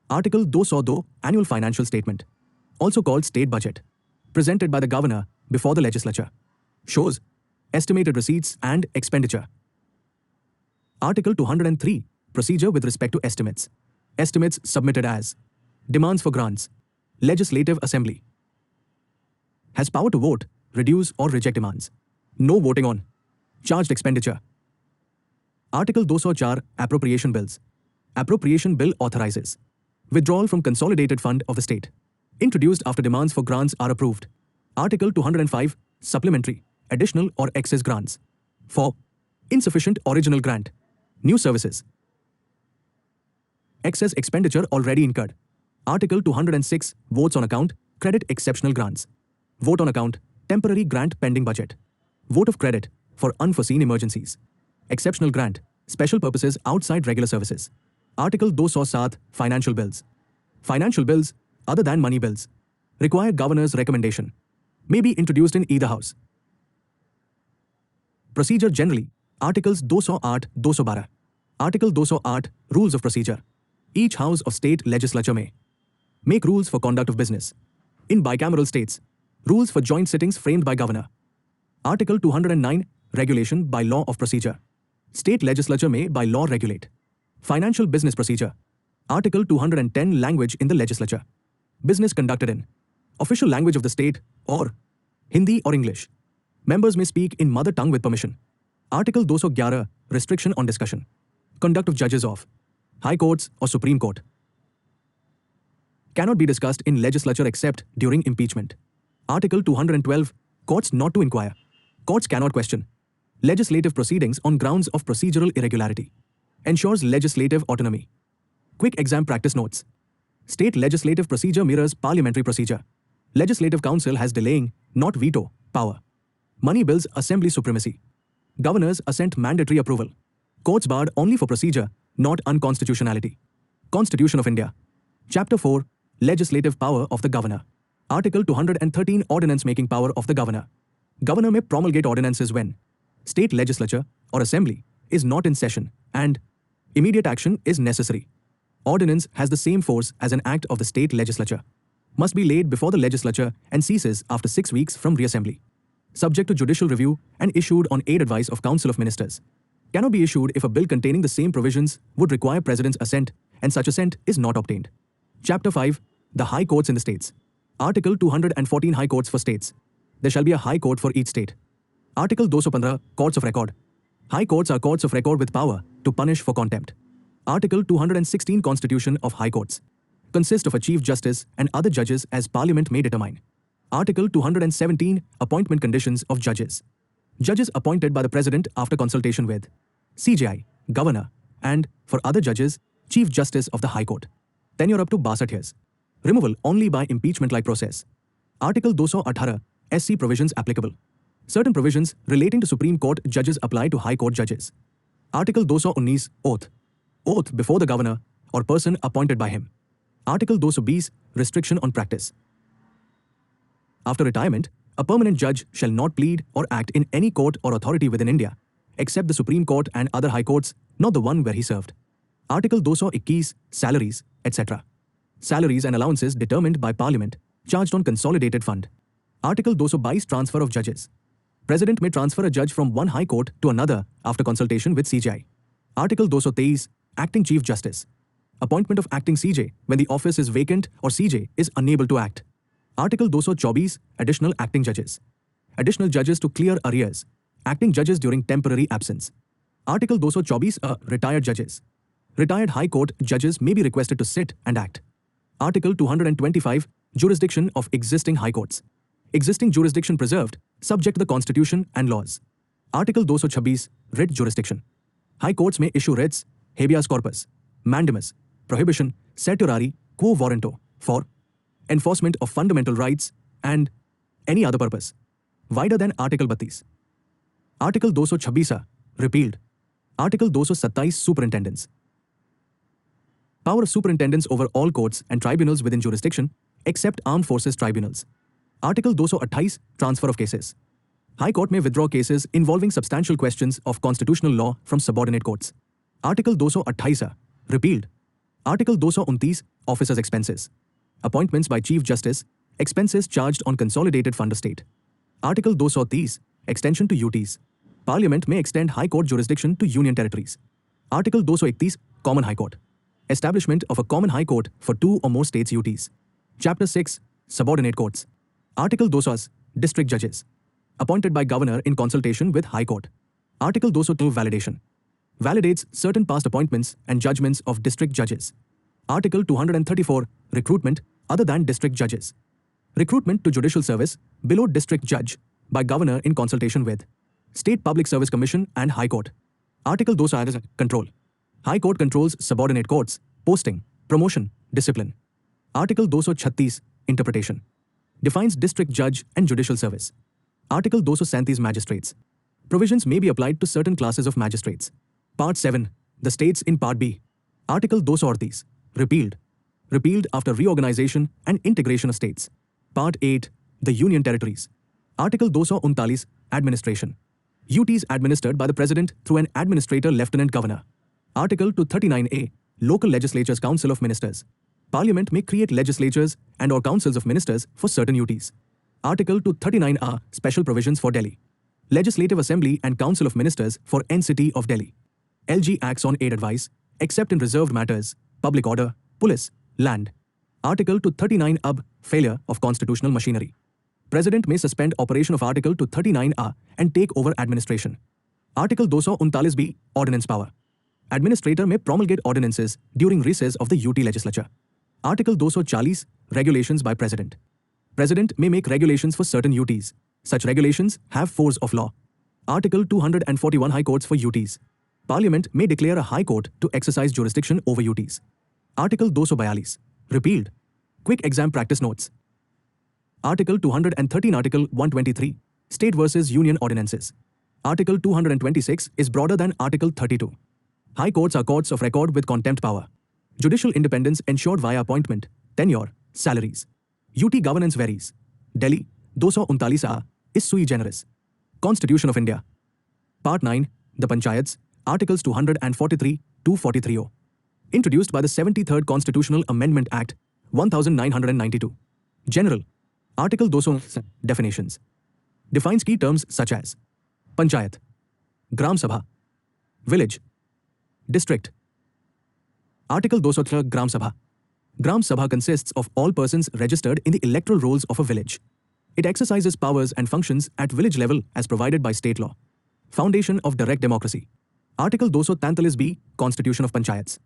Article 202, annual financial statement, also called state budget, presented by the Governor before the legislature. Shows estimated receipts and expenditure. Article 203, procedure with respect to estimates. Estimates submitted as demands for grants. Legislative Assembly has power to vote, reduce or reject demands. No voting on charged expenditure. Article 204, appropriation bills. Appropriation bill authorizes withdrawal from consolidated fund of the state, introduced after demands for grants are approved. Article 205, supplementary, additional or excess grants for insufficient original grant, new services, excess expenditure already incurred. Article 206, votes on account, credit exceptional grants. Vote on account, temporary grant pending budget. Vote of credit for unforeseen emergencies. Exceptional grant, special purposes outside regular services. Article 207, financial bills. Financial bills, other than money bills, require Governor's recommendation. May be introduced in either house. Procedure generally, Articles 208, 212. Article 208, rules of procedure. Each house of state legislature may make rules for conduct of business. In bicameral states, rules for joint sittings framed by Governor. Article 209, regulation by law of procedure. State legislature may by law regulate financial business procedure. Article 210, language in the legislature. Business conducted in official language of the state or Hindi or English. Members may speak in mother tongue with permission. Article 211, restriction on discussion. Conduct of judges of High Courts or Supreme Court cannot be discussed in legislature except during impeachment. Article 212, courts not to inquire. Courts cannot question legislative proceedings on grounds of procedural irregularity. Ensures legislative autonomy. Quick exam practice notes. State legislative procedure mirrors parliamentary procedure. Legislative Council has delaying, not veto, power. Money bills, assembly supremacy. Governors assent mandatory approval. Courts barred only for procedure, not unconstitutionality. Constitution of India. Chapter 4, Legislative Power of the Governor. Article 213, Ordinance making power of the Governor. Governor may promulgate ordinances when state legislature or assembly is not in session and immediate action is necessary. Ordinance has the same force as an act of the state legislature. Must be laid before the legislature and ceases after 6 weeks from reassembly. Subject to judicial review and issued on aid advice of Council of Ministers. Cannot be issued if a bill containing the same provisions would require President's assent and such assent is not obtained. Chapter 5, the High Courts in the States. Article 214, High Courts for States. There shall be a High Court for each state. Article 215, Courts of Record. High Courts are courts of record with power to punish for contempt. Article 216, Constitution of High Courts. Consist of a Chief Justice and other judges as Parliament may determine. Article 217, Appointment conditions of judges. Judges appointed by the President after consultation with CJI, Governor, and, for other judges, Chief Justice of the High Court. Tenure up to 62 years. Removal only by impeachment-like process. Article 218, SC provisions applicable. Certain provisions relating to Supreme Court judges apply to High Court judges. Article 219, Oath. Oath before the Governor or person appointed by him. Article 220, Restriction on practice. After retirement, a permanent judge shall not plead or act in any court or authority within India, except the Supreme Court and other high courts, not the one where he served. Article 221, Salaries, etc. Salaries and allowances determined by Parliament, charged on consolidated fund. Article 222, Transfer of judges. President may transfer a judge from one high court to another after consultation with CJI. Article 223, Acting Chief Justice. Appointment of acting CJ when the office is vacant or CJ is unable to act. Article 224, Additional acting judges. Additional judges to clear arrears. Acting judges during temporary absence. Article 224, Retired judges. Retired High Court judges may be requested to sit and act. Article 225, Jurisdiction of existing High Courts. Existing jurisdiction preserved, subject to the Constitution and laws. Article 226, Writ jurisdiction. High Courts may issue writs, habeas corpus, mandamus, prohibition, certiorari, quo warranto, for enforcement of fundamental rights and any other purpose, wider than Article 32. Article 226, repealed. Article 227, Superintendents. Power of superintendents over all courts and tribunals within jurisdiction, except armed forces tribunals. Article 228, Transfer of cases. High Court may withdraw cases involving substantial questions of constitutional law from subordinate courts. Article 228, repealed. Article 229, Officers' expenses. Appointments by Chief Justice, expenses charged on consolidated fund of state. Article 230, extension to UTs. Parliament may extend High Court jurisdiction to Union territories. Article 231, Common High Court. Establishment of a Common High Court for 2 or more states' UTs. Chapter 6, Subordinate Courts. Article 200, District Judges. Appointed by Governor in consultation with High Court. Article 202, Validation. Validates certain past appointments and judgments of district judges. Article 234, Recruitment other than district judges. Recruitment to judicial service below district judge by Governor in consultation with State Public Service Commission and High Court. Article 200, Control. High Court controls subordinate courts, posting, promotion, discipline. Article 236, Interpretation. Defines district judge and judicial service. Article 237, Magistrates. Provisions may be applied to certain classes of magistrates. Part 7, the states in Part B. Article 238, repealed. Repealed after reorganization and integration of states. Part 8, the Union Territories. Article 239, Administration. UTs administered by the President through an Administrator Lieutenant Governor. Article 239A, Local Legislatures Council of Ministers. Parliament may create legislatures and or councils of ministers for certain UTs. Article 239A, Special Provisions for Delhi. Legislative Assembly and Council of Ministers for NCT of Delhi. LG acts on aid advice, except in reserved matters, public order, police, land. Article 239A, Failure of constitutional machinery. President may suspend operation of Article 239A and take over administration. Article 239B, Ordinance Power. Administrator may promulgate ordinances during recess of the UT legislature. Article 240, Regulations by President. President may make regulations for certain UTs. Such regulations have force of law. Article 241, High Courts for UTs. Parliament may declare a High Court to exercise jurisdiction over UTs. Article 242, repealed. Quick exam practice notes. Article 213, Article 123, State versus Union Ordinances. Article 226 is broader than Article 32. High courts are courts of record with contempt power. Judicial independence ensured via appointment, tenure, salaries. UT governance varies. Delhi, 239A, is sui generis. Constitution of India. Part 9, the Panchayats, Articles 243-243O. Introduced by the 73rd Constitutional Amendment Act, 1992. General. Article 200, definitions. Defines key terms such as Panchayat, Gram Sabha, Village, District. Article 203, Gram Sabha. Gram Sabha consists of all persons registered in the electoral rolls of a village. It exercises powers and functions at village level as provided by state law. Foundation of direct democracy. Article 243B, Constitution of Panchayats.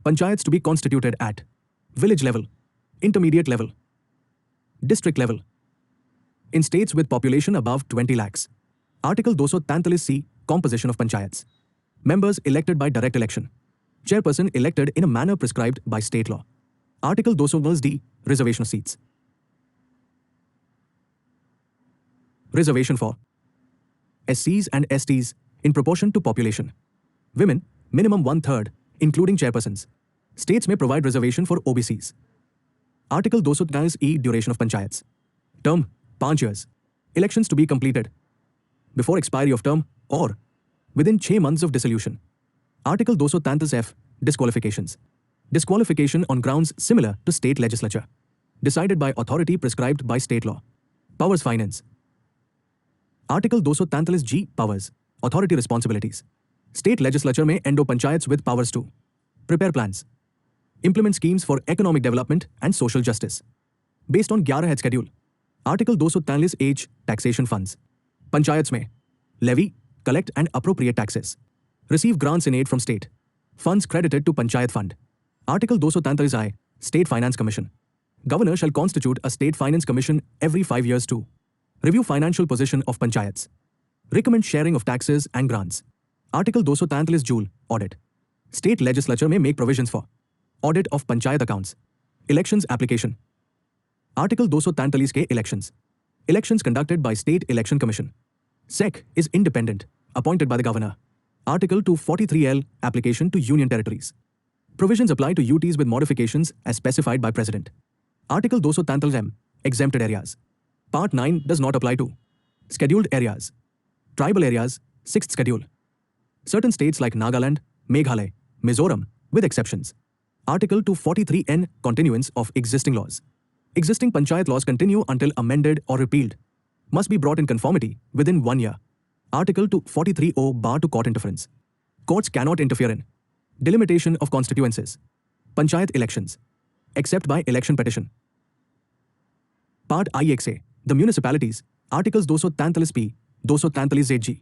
Panchayats to be constituted at village level, intermediate level, district level. In states with population above 20 lakhs. Article 243C, Composition of Panchayats. Members elected by direct election. Chairperson elected in a manner prescribed by state law. Article 209D, Reservation of seats. Reservation for SCs and STs in proportion to population. Women, minimum 1/3, including chairpersons. States may provide reservation for OBCs. Article 209E, Duration of Panchayats. Term, 5 years. Elections to be completed before expiry of term or within 6 months of dissolution. Article 233F, Disqualifications. Disqualification on grounds similar to state legislature. Decided by authority prescribed by state law. Powers Finance. Article 233G, Powers. Authority responsibilities. State legislature may endow panchayats with powers to prepare plans, implement schemes for economic development and social justice. Based on 11 head schedule. Article 243H, Taxation funds. Panchayats may levy, collect and appropriate taxes. Receive grants in aid from state. Funds credited to Panchayat Fund. Article 243I, State Finance Commission. Governor shall constitute a State Finance Commission every 5 years to review financial position of panchayats. Recommend sharing of taxes and grants. Article 243 Joule, Audit. State legislature may make provisions for audit of panchayat accounts. Elections application. Article 243K, Elections. Elections conducted by State Election Commission. SEC is independent, appointed by the governor. Article 243L, Application to Union Territories. Provisions apply to UTs with modifications as specified by President. Article 243M, Exempted areas. Part 9 does not apply to scheduled areas. Tribal areas, 6th schedule. Certain states like Nagaland, Meghalaya, Mizoram, with exceptions. Article 243N, Continuance of existing laws. Existing panchayat laws continue until amended or repealed. Must be brought in conformity within 1 year. Article 243O, Bar to court interference. Courts cannot interfere in delimitation of constituencies, panchayat elections, except by election petition. Part IXA, the municipalities, Articles 243P, 243ZG.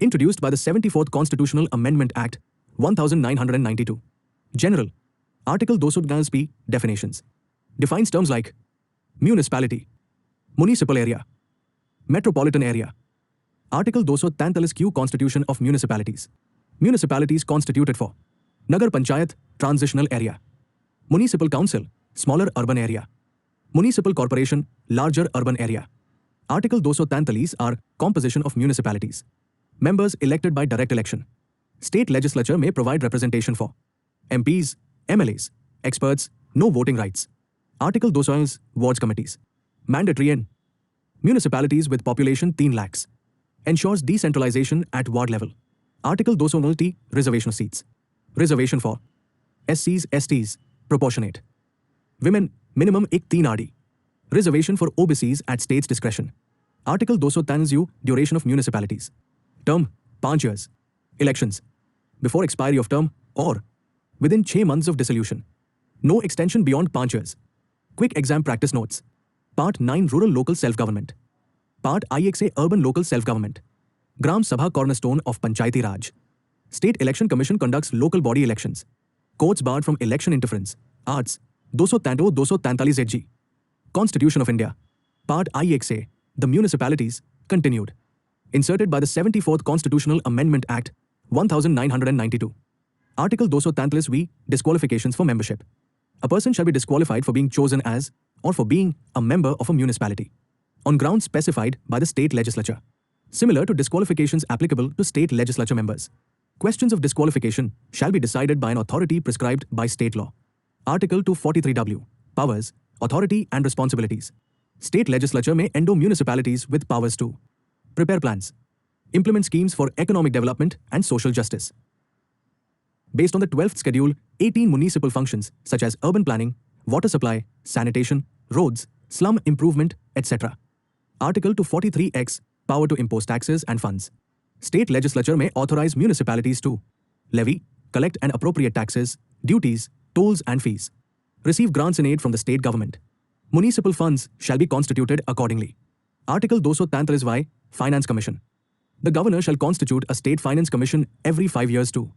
Introduced by the 74th Constitutional Amendment Act, 1992. General. Article 243P, definitions. Defines terms like municipality, municipal area, metropolitan area. Article 243Q, Constitution of Municipalities. Municipalities constituted for Nagar Panchayat, transitional area. Municipal Council, smaller urban area. Municipal Corporation, larger urban area. Article 243 are composition of municipalities. Members elected by direct election. State legislature may provide representation for MPs, MLAs, experts, no voting rights. Article 200, wards committees. Mandatory in municipalities with population 3 lakhs. Ensures decentralization at ward level. Article 200T, reservation of seats. Reservation for SCs, STs, proportionate. Women, minimum 1/3 RD. Reservation for OBCs at state's discretion. Article 243U, duration of municipalities. Term, 5 years. Elections. Before expiry of term or within 6 months of dissolution. No extension beyond 5 years. Quick exam practice notes. Part 9, Rural Local Self-Government. Part IXA, Urban Local Self-Government. Gram Sabha, cornerstone of Panchayati Raj. State Election Commission conducts local body elections. Courts barred from election interference. Arts. 243ZG. Constitution of India. Part IXA, the municipalities, continued. Inserted by the 74th Constitutional Amendment Act, 1992. Article 243V, disqualifications for membership. A person shall be disqualified for being chosen as or for being a member of a municipality on grounds specified by the state legislature. similar to disqualifications applicable to state legislature members. Questions of disqualification shall be decided by an authority prescribed by state law. Article 243W. Powers, authority and responsibilities. State legislature may endow municipalities with powers to prepare plans, implement schemes for economic development and social justice. Based on the 12th schedule, 18 municipal functions such as urban planning, water supply, sanitation, roads, slum improvement, etc. Article 243X. Power to impose taxes and funds. State legislature may authorize municipalities to levy, collect and appropriate taxes, duties, tolls and fees. Receive grants and aid from the state government. Municipal funds shall be constituted accordingly. Article 243Y. Finance Commission. The governor shall constitute a state finance commission every 5 years to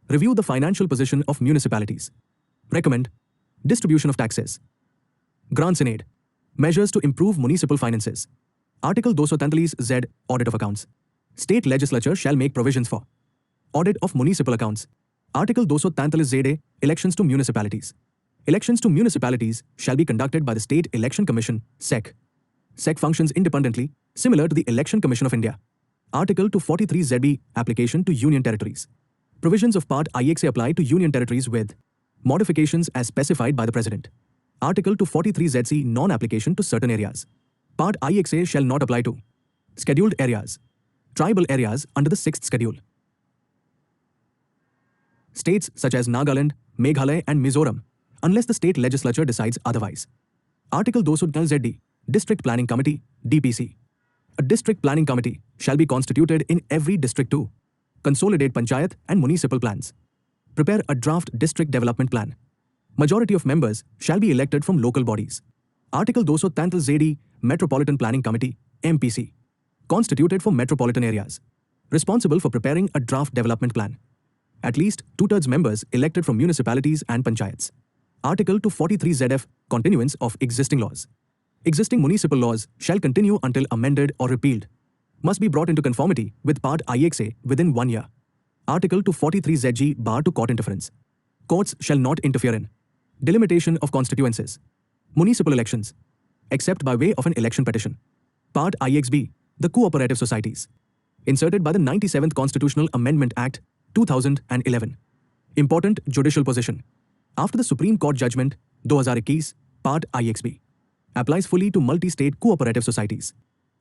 review the financial position of municipalities. Recommend distribution of taxes, grants and aid, measures to improve municipal finances. Article 243Z. Audit of accounts. State legislature shall make provisions for audit of municipal accounts. Article 243ZA. Elections to municipalities. Elections to municipalities shall be conducted by the State Election Commission, SEC. SEC functions independently, similar to the Election Commission of India. Article 243ZB. Application to union territories. Provisions of Part IXA apply to union territories with modifications as specified by the President. Article 243ZC. Non-application to certain areas. Part IXA shall not apply to scheduled areas, tribal areas under the 6th schedule. States such as Nagaland, Meghalaya and Mizoram, unless the state legislature decides otherwise. Article 243ZD. District Planning Committee, DPC. A district planning committee shall be constituted in every district to consolidate panchayat and municipal plans. Prepare a draft district development plan. Majority of members shall be elected from local bodies. Article 243ZD. Metropolitan Planning Committee, MPC. Constituted for metropolitan areas. Responsible for preparing a draft development plan. At least 2/3 members elected from municipalities and panchayats. Article 243ZF. Continuance of existing laws. Existing municipal laws shall continue until amended or repealed. Must be brought into conformity with Part IXA within 1 year. Article 243ZG. Bar to court interference. Courts shall not interfere in delimitation of constituencies, municipal elections, except by way of an election petition. Part IXB. The Cooperative Societies. Inserted by the 97th Constitutional Amendment Act, 2011. Important judicial position. After the Supreme Court judgment, 2021, Part IXB. Applies fully to multi-state cooperative societies.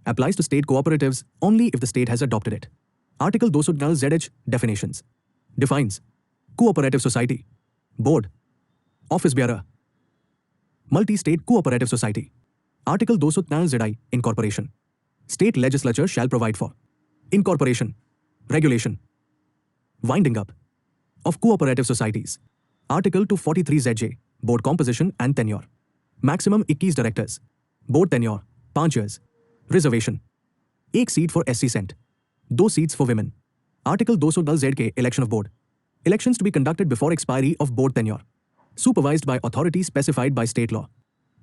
Applies to state cooperatives only if the state has adopted it. Article 243ZH. Definitions. Defines cooperative society, board, office bearer, multi-state cooperative society. Article 243ZI. Incorporation. State legislature shall provide for incorporation, regulation, winding up of cooperative societies. Article 243ZJ. Board composition and tenure. Maximum 21 directors. Board tenure 5 years. Reservation. 1 seat for SC Cent. 2 seats for women. Article 243ZK. Election of board. Elections to be conducted before expiry of board tenure. Supervised by authorities specified by state law.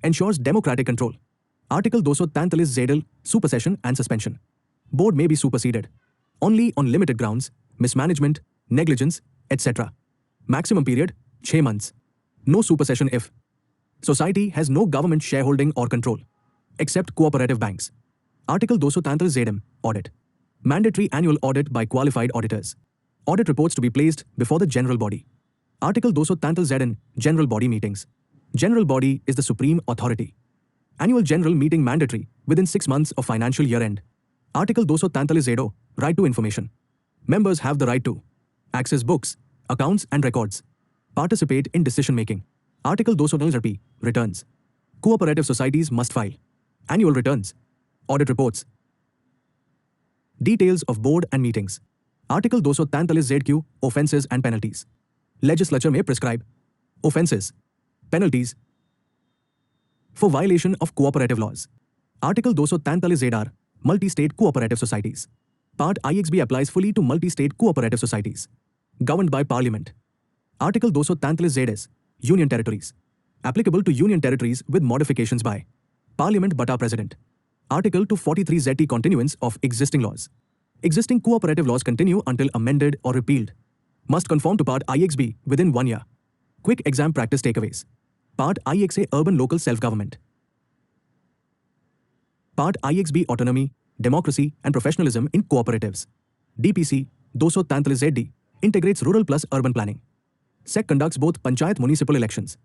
Ensures democratic control. Article 243ZL. Supersession and suspension. Board may be superseded only on limited grounds, mismanagement, negligence, etc. Maximum period 6 months. No supersession if society has no government shareholding or control, except cooperative banks. Article 243ZM. Audit. Mandatory annual audit by qualified auditors. Audit reports to be placed before the general body. Article 243ZN. General body meetings. General body is the supreme authority. Annual general meeting mandatory within 6 months of financial year end. Article 243ZO. Right to information. Members have the right to access books, accounts and records. Participate in decision making. Article 243ZP. Returns. Cooperative societies must file annual returns, audit reports. Details of board and meetings. Article 243ZQ. Offences and penalties. Legislature may prescribe offences, penalties for violation of cooperative laws. Article 243ZR. Multi-state cooperative societies. Part IXB applies fully to multi-state cooperative societies governed by Parliament. Article 243ZS. Union territories. Applicable to union territories with modifications by Parliament but President. Article 243ZT. Continuance of existing laws. Existing cooperative laws continue until amended or repealed. Must conform to Part IXB within 1 year. Quick exam practice takeaways. Part IXA. Urban local self-government. Part IXB. Autonomy, democracy and professionalism in cooperatives. DPC 243 integrates rural plus urban planning. SEC conducts both Panchayat municipal elections.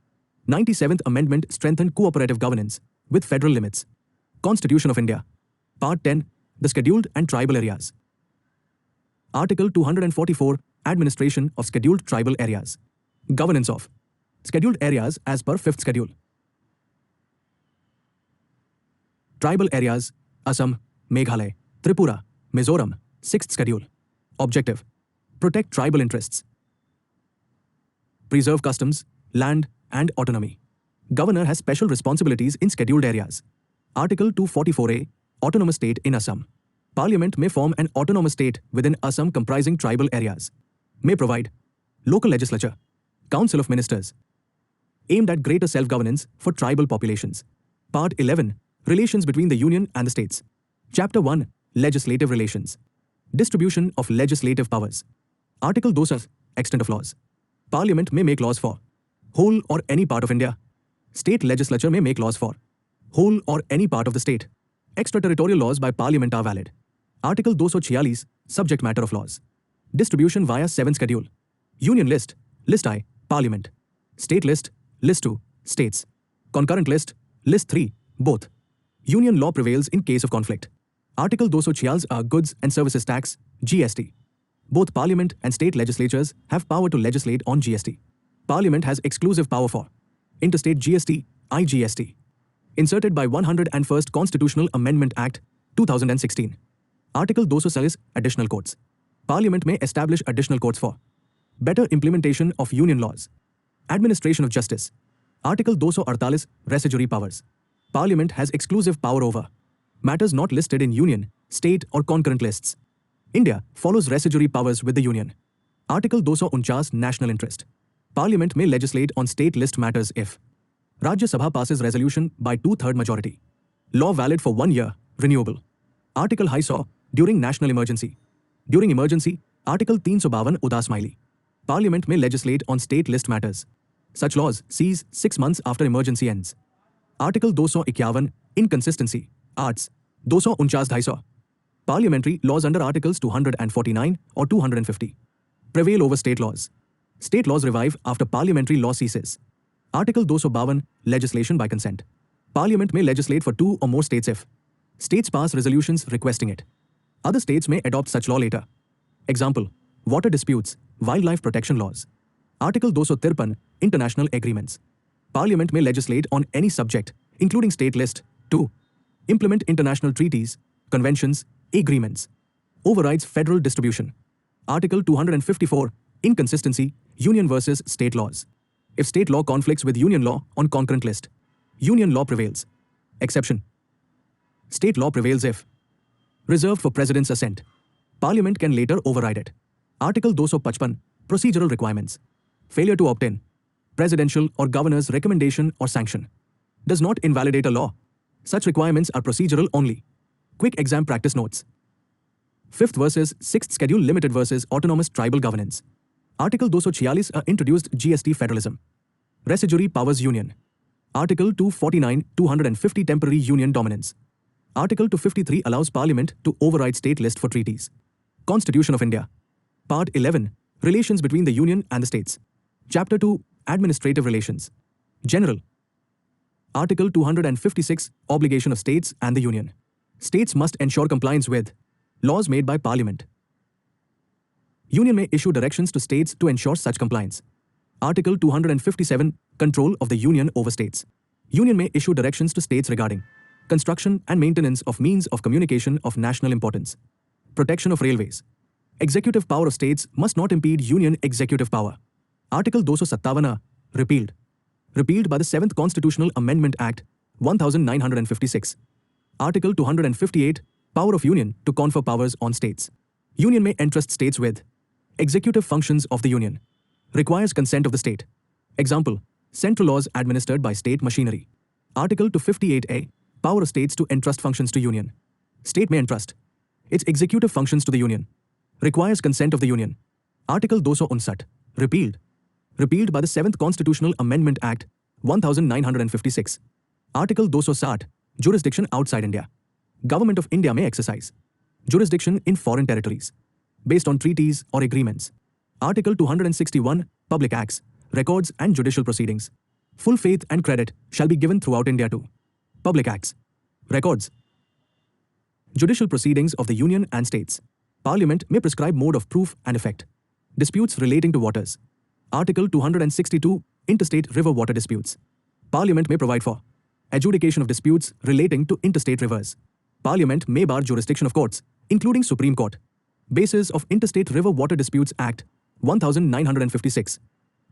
97th Amendment strengthened cooperative governance with federal limits. Constitution of India. Part 10, the scheduled and tribal areas. Article 244, administration of scheduled tribal areas. Governance of scheduled areas as per 5th schedule. Tribal areas, Assam, Meghalaya, Tripura, Mizoram, 6th schedule. Objective: protect tribal interests. Preserve customs, land, and autonomy. Governor has special responsibilities in scheduled areas. Article 244A, autonomous state in Assam. Parliament may form an autonomous state within Assam comprising tribal areas. May provide local legislature, council of ministers, aimed at greater self-governance for tribal populations. Part 11, relations between the Union and the states. Chapter 1, legislative relations. Distribution of legislative powers. Article 2, extent of laws. Parliament may make laws for whole or any part of India. State legislature may make laws for whole or any part of the state. Extraterritorial laws by Parliament are valid. Article 246, subject matter of laws. Distribution via 7th schedule. Union list, list I, Parliament. State list, list 2, states. Concurrent list, list 3, both. Union law prevails in case of conflict. Article 246 are goods and services tax, GST. Both Parliament and state legislatures have power to legislate on GST. Parliament has exclusive power for interstate GST, IGST. Inserted by 101st Constitutional Amendment Act, 2016. Article 246, additional courts. Parliament may establish additional courts for better implementation of union laws. Administration of justice. Article 248, residuary powers. Parliament has exclusive power over matters not listed in union, state or concurrent lists. India follows residuary powers with the union. Article 249, national interest. Parliament may legislate on state list matters if Rajya Sabha passes resolution by 2/3 majority. Law valid for 1 year, renewable. Article 100, during national emergency. During emergency, Article 352 Udasmaili. Parliament may legislate on state list matters. Such laws cease 6 months after emergency ends. Article 251, inconsistency, arts. 249 Parliamentary laws under Articles 249 or 250 prevail over state laws. State laws revive after parliamentary law ceases. Article 252, legislation by consent. Parliament may legislate for 2 or more states if states pass resolutions requesting it. Other states may adopt such law later. Example: water disputes, wildlife protection laws. Article 253, international agreements. Parliament may legislate on any subject, including state list, to implement international treaties, conventions, agreements. Overrides federal distribution. Article 254, inconsistency, union versus state laws. If state law conflicts with union law on concurrent list, union law prevails. Exception: state law prevails if reserved for president's assent. Parliament can later override it. Article 255, procedural requirements. Failure to obtain presidential or governor's recommendation or sanction does not invalidate a law. Such requirements are procedural only. Quick exam practice notes. 5th versus 6th schedule limited versus autonomous tribal governance. Article 246 introduced GST federalism. Residuary powers union. Article 249, 250 temporary union dominance. Article 253 allows Parliament to override state list for treaties. Constitution of India. Part 11, relations between the Union and the states. Chapter 2, administrative relations. General. Article 256, obligation of states and the Union. States must ensure compliance with laws made by Parliament. Union may issue directions to states to ensure such compliance. Article 257, control of the Union over states. Union may issue directions to states regarding construction and maintenance of means of communication of national importance. Protection of railways. Executive power of states must not impede Union executive power. Article 257, repealed. Repealed by the 7th Constitutional Amendment Act, 1956. Article 258, power of Union to confer powers on states. Union may entrust states with executive functions of the Union. Requires consent of the state. Example: central laws administered by state machinery. Article 258A, power of states to entrust functions to Union. State may entrust its executive functions to the Union. Requires consent of the Union. Article 259, repealed. Repealed by the 7th Constitutional Amendment Act, 1956. Article 260, jurisdiction outside India. Government of India may exercise jurisdiction in foreign territories based on treaties or agreements. Article 261, Public Acts, Records and Judicial Proceedings. Full faith and credit shall be given throughout India to Public Acts, Records, Judicial Proceedings of the Union and States. Parliament may prescribe mode of proof and effect. Disputes relating to waters. Article 262, Interstate River Water Disputes. Parliament may provide for adjudication of disputes relating to interstate rivers. Parliament may bar jurisdiction of courts, including Supreme Court. Basis of Interstate River Water Disputes Act, 1956.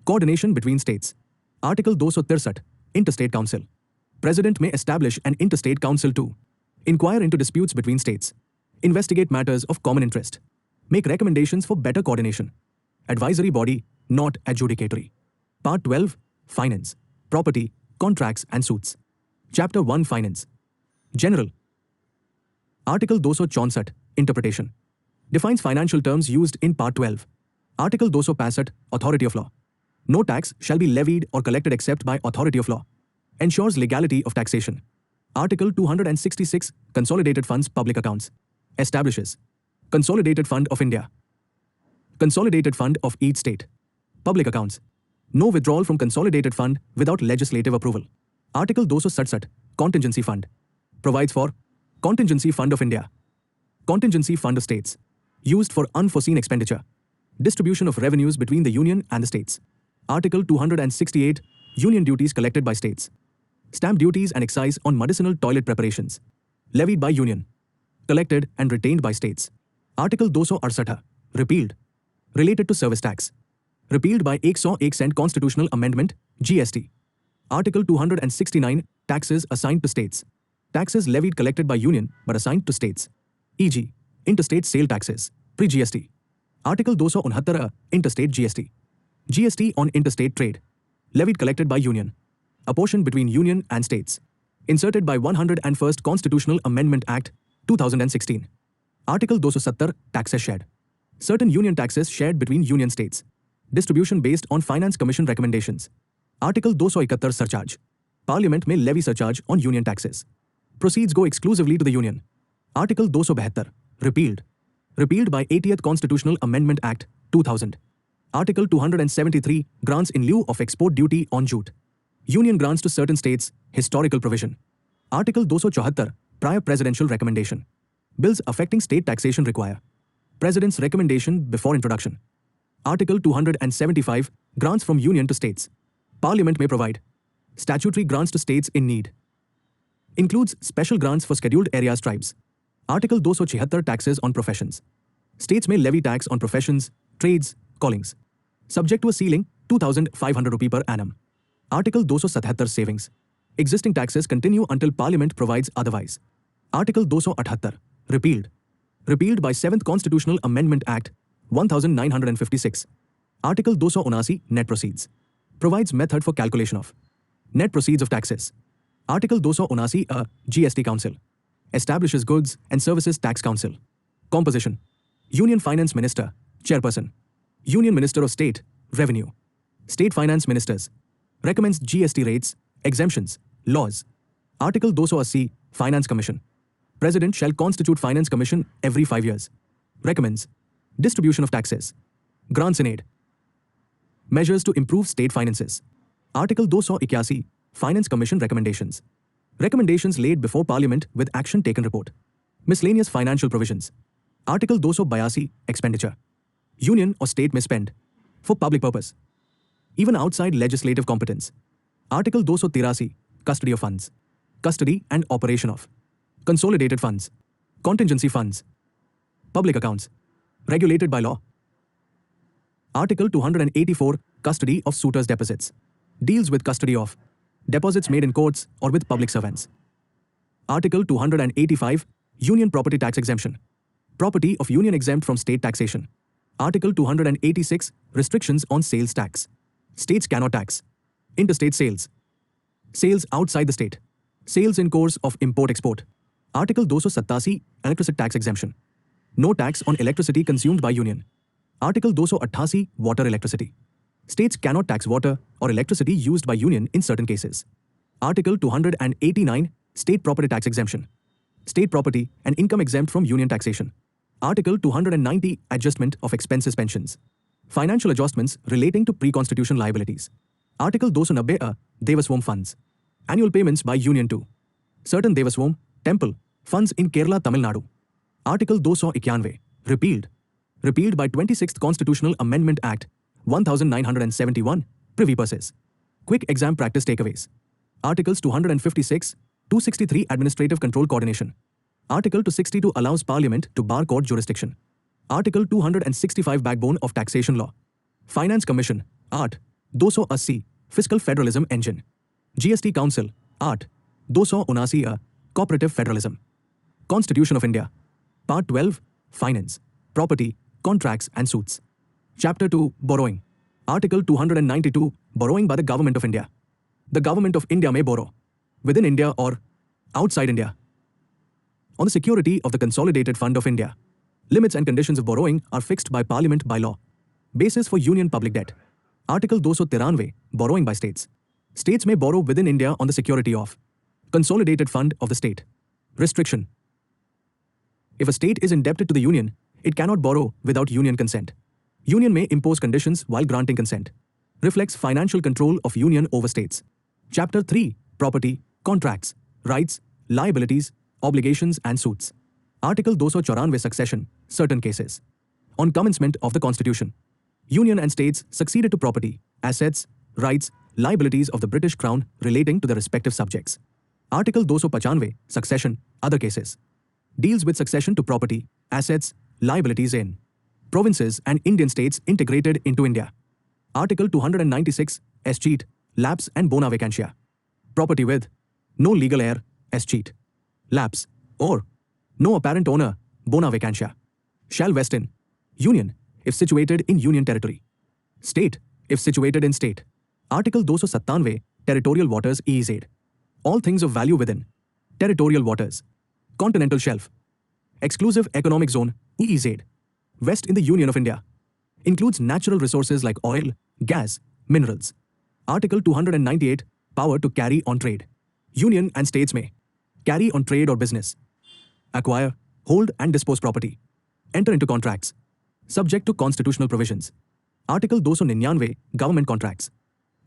Coordination between states. Article 263, Interstate Council. President may establish an interstate council to inquire into disputes between states, investigate matters of common interest, make recommendations for better coordination. Advisory body, not adjudicatory. Part 12, Finance, Property, Contracts and Suits. Chapter 1, Finance. General. Article 264, Interpretation. Defines financial terms used in Part 12. Article 265, Authority of Law. No tax shall be levied or collected except by authority of law. Ensures legality of taxation. Article 266, Consolidated Funds Public Accounts. Establishes Consolidated Fund of India, Consolidated Fund of each state. Public accounts. No withdrawal from Consolidated Fund without legislative approval. Article 267, Contingency Fund. Provides for Contingency Fund of India, Contingency Fund of States. Used for unforeseen expenditure. Distribution of revenues between the Union and the states. Article 268, Union duties collected by states. Stamp duties and excise on medicinal toilet preparations. Levied by Union. Collected and retained by states. Article 268, repealed. Related to service tax. Repealed by 101 cent Constitutional Amendment, GST. Article 269, taxes assigned to states. Taxes levied collected by Union but assigned to states. E.g., interstate sale taxes, pre-GST. Article 269, interstate GST. GST on interstate trade. Levied collected by Union. Apportioned between Union and states. Inserted by 101st Constitutional Amendment Act, 2016. Article 270, taxes shared. Certain union taxes shared between union states. Distribution based on Finance Commission recommendations. Article 271, surcharge. Parliament may levy surcharge on union taxes. Proceeds go exclusively to the Union. Article 272, repealed. Repealed by 80th Constitutional Amendment Act, 2000. Article 273, grants in lieu of export duty on jute. Union grants to certain states, historical provision. Article 274, prior presidential recommendation. Bills affecting state taxation require President's recommendation before introduction. Article 275, grants from Union to states. Parliament may provide statutory grants to states in need. Includes special grants for scheduled areas tribes. Article 276, taxes on professions. States may levy tax on professions, trades, callings. Subject to a ceiling, 2,500 rupee per annum. Article 277, savings. Existing taxes continue until Parliament provides otherwise. Article 278, repealed. Repealed by 7th Constitutional Amendment Act, 1956. Article 279, net proceeds. Provides method for calculation of net proceeds of taxes. Article 279, a GST Council. Establishes Goods and Services Tax Council. Composition. Union Finance Minister, Chairperson. Union Minister of State, Revenue. State Finance Ministers. Recommends GST rates, exemptions, laws. Article 280, Finance Commission. President shall constitute Finance Commission every 5 years. Recommends distribution of taxes. Grants in aid. Measures to improve state finances. Article 281, Finance Commission recommendations. Recommendations laid before Parliament with action taken report. Miscellaneous financial provisions. Article 282, expenditure. Union or state may spend for public purpose, even outside legislative competence. Article 283, custody of funds. Custody and operation of consolidated funds, contingency funds, public accounts, regulated by law. Article 284, custody of suitors' deposits. Deals with custody of deposits made in courts or with public servants. Article 285, Union property tax exemption. Property of Union exempt from state taxation. Article 286, restrictions on sales tax. States cannot tax interstate sales, sales outside the state, sales in course of import-export. Article 287, electricity tax exemption. No tax on electricity consumed by Union. Article 288, water electricity. States cannot tax water or electricity used by Union in certain cases. Article 289, state property tax exemption. State property and income exempt from union taxation. Article 290 Adjustment of expenses pensions. Financial adjustments relating to pre-constitution liabilities. Article 290 Devaswam funds. Annual payments by union to certain Devaswam temple funds in Kerala, Tamil Nadu. Article 291 repealed. Repealed by 26th Constitutional Amendment Act 1971 Privy Purses. Quick exam practice takeaways. Articles 256 263 Administrative Control Coordination. Article 262 allows Parliament to bar court jurisdiction. Article 265 Backbone of Taxation Law. Finance Commission, Art. 280 Fiscal Federalism Engine. GST Council, Art. 279 Cooperative Federalism. Constitution of India. Part 12 Finance, Property, Contracts and Suits. Chapter 2 Borrowing. Article 292 Borrowing by the Government of India. The Government of India may borrow within India or outside India on the security of the Consolidated Fund of India. Limits and conditions of borrowing are fixed by Parliament by law. Basis for Union public debt. Article 293 Borrowing by states. States may borrow within India on the security of Consolidated Fund of the state. Restriction. If a state is indebted to the Union, it cannot borrow without Union consent. Union may impose conditions while granting consent. Reflects financial control of Union over states. Chapter 3 Property, Contracts, Rights, Liabilities, Obligations and Suits. Article 294 Succession, certain cases. On commencement of the Constitution, Union and states succeeded to property, assets, rights, liabilities of the British Crown relating to the respective subjects. Article 295 Succession, other cases. Deals with succession to property, assets, liabilities in provinces and Indian states integrated into India. Article 296 Escheat, lapse and bona vacantia. Property with no legal heir, escheat. Lapse, or no apparent owner, bona vacantia, shall vest in Union if situated in Union territory. State if situated in state. Article 297 Territorial waters EEZ. All things of value within territorial waters. Continental shelf. Exclusive economic zone EEZ. West in the Union of India. Includes natural resources like oil, gas, minerals. Article 298 Power to carry on trade. Union and states may carry on trade or business. Acquire, hold and dispose property. Enter into contracts. Subject to constitutional provisions. Article 299 Government contracts.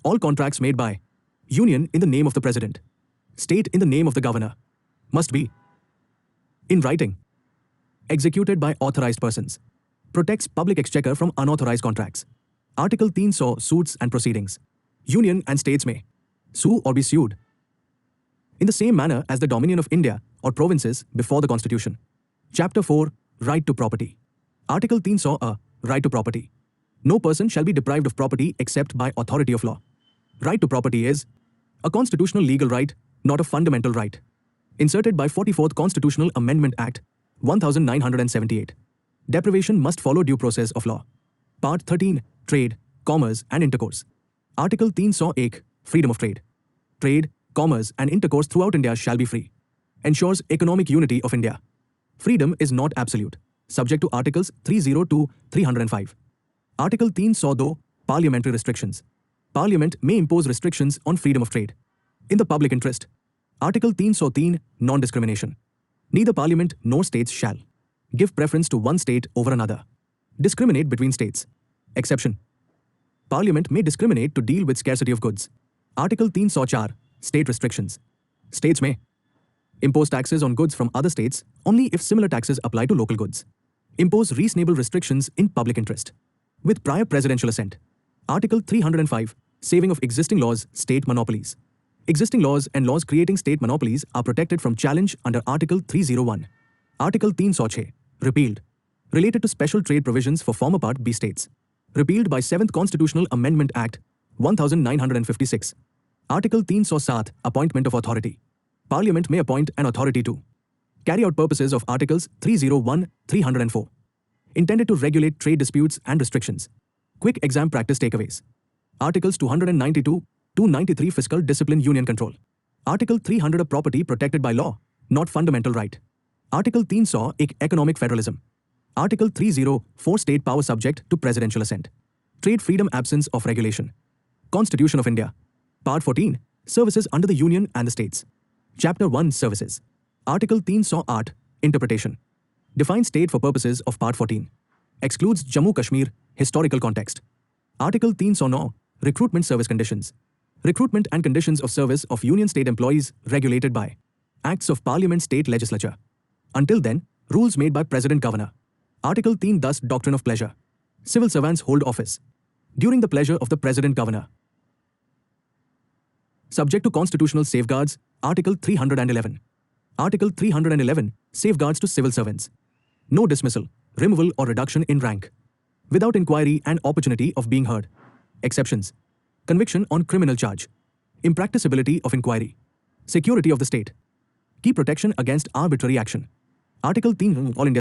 All contracts made by Union in the name of the President, State in the name of the Governor, must be in writing. Executed by authorized persons. Protects public exchequer from unauthorized contracts. Article 300 Suits and proceedings. Union and states may sue or be sued in the same manner as the Dominion of India or provinces before the Constitution. Chapter 4 Right to property. Article 300 Right to property. No person shall be deprived of property except by authority of law. Right to property is a constitutional legal right, not a fundamental right. Inserted by 44th Constitutional Amendment Act 1978. Deprivation must follow due process of law. Part 13 Trade, Commerce and Intercourse. Article 301 Freedom of trade. Trade, commerce and intercourse throughout India shall be free. Ensures economic unity of India. Freedom is not absolute. Subject to Articles 302-305. Article 302 Parliamentary restrictions. Parliament may impose restrictions on freedom of trade. In the public interest. Article 303 Non-discrimination. Neither Parliament nor states shall give preference to one state over another. Discriminate between states. Exception. Parliament may discriminate to deal with scarcity of goods. Article 304 State restrictions. States may impose taxes on goods from other states only if similar taxes apply to local goods. Impose reasonable restrictions in public interest. With prior presidential assent. Article 305 Saving of existing laws, state monopolies. Existing laws and laws creating state monopolies are protected from challenge under Article 301. Article 306 Repealed. Related to special trade provisions for former Part B states. Repealed by 7th Constitutional Amendment Act 1956. Article 307 Appointment of authority. Parliament may appoint an authority to carry out purposes of Articles 301-304. Intended to regulate trade disputes and restrictions. Quick exam practice takeaways. Articles 292-293 Fiscal discipline union control. Article 300 Property protected by law, not fundamental right. Article 301 Economic federalism. Article 304 State power subject to presidential assent. Trade freedom absence of regulation. Constitution of India. Part 14 Services under the Union and the States. Chapter 1 Services. Article 308 Interpretation. Defines state for purposes of Part 14. Excludes Jammu Kashmir historical context. Article 309 Recruitment service conditions. Recruitment and conditions of service of union state employees regulated by Acts of Parliament State Legislature. Until then, rules made by President Governor. Article 310 Doctrine of Pleasure. Civil servants hold office during the pleasure of the President Governor. Subject to constitutional safeguards. Article 311. Article 311 Safeguards to civil servants. No dismissal, removal or reduction in rank without inquiry and opportunity of being heard. Exceptions. Conviction on criminal charge. Impracticability of inquiry. Security of the state. Key protection against arbitrary action. Article 3 All India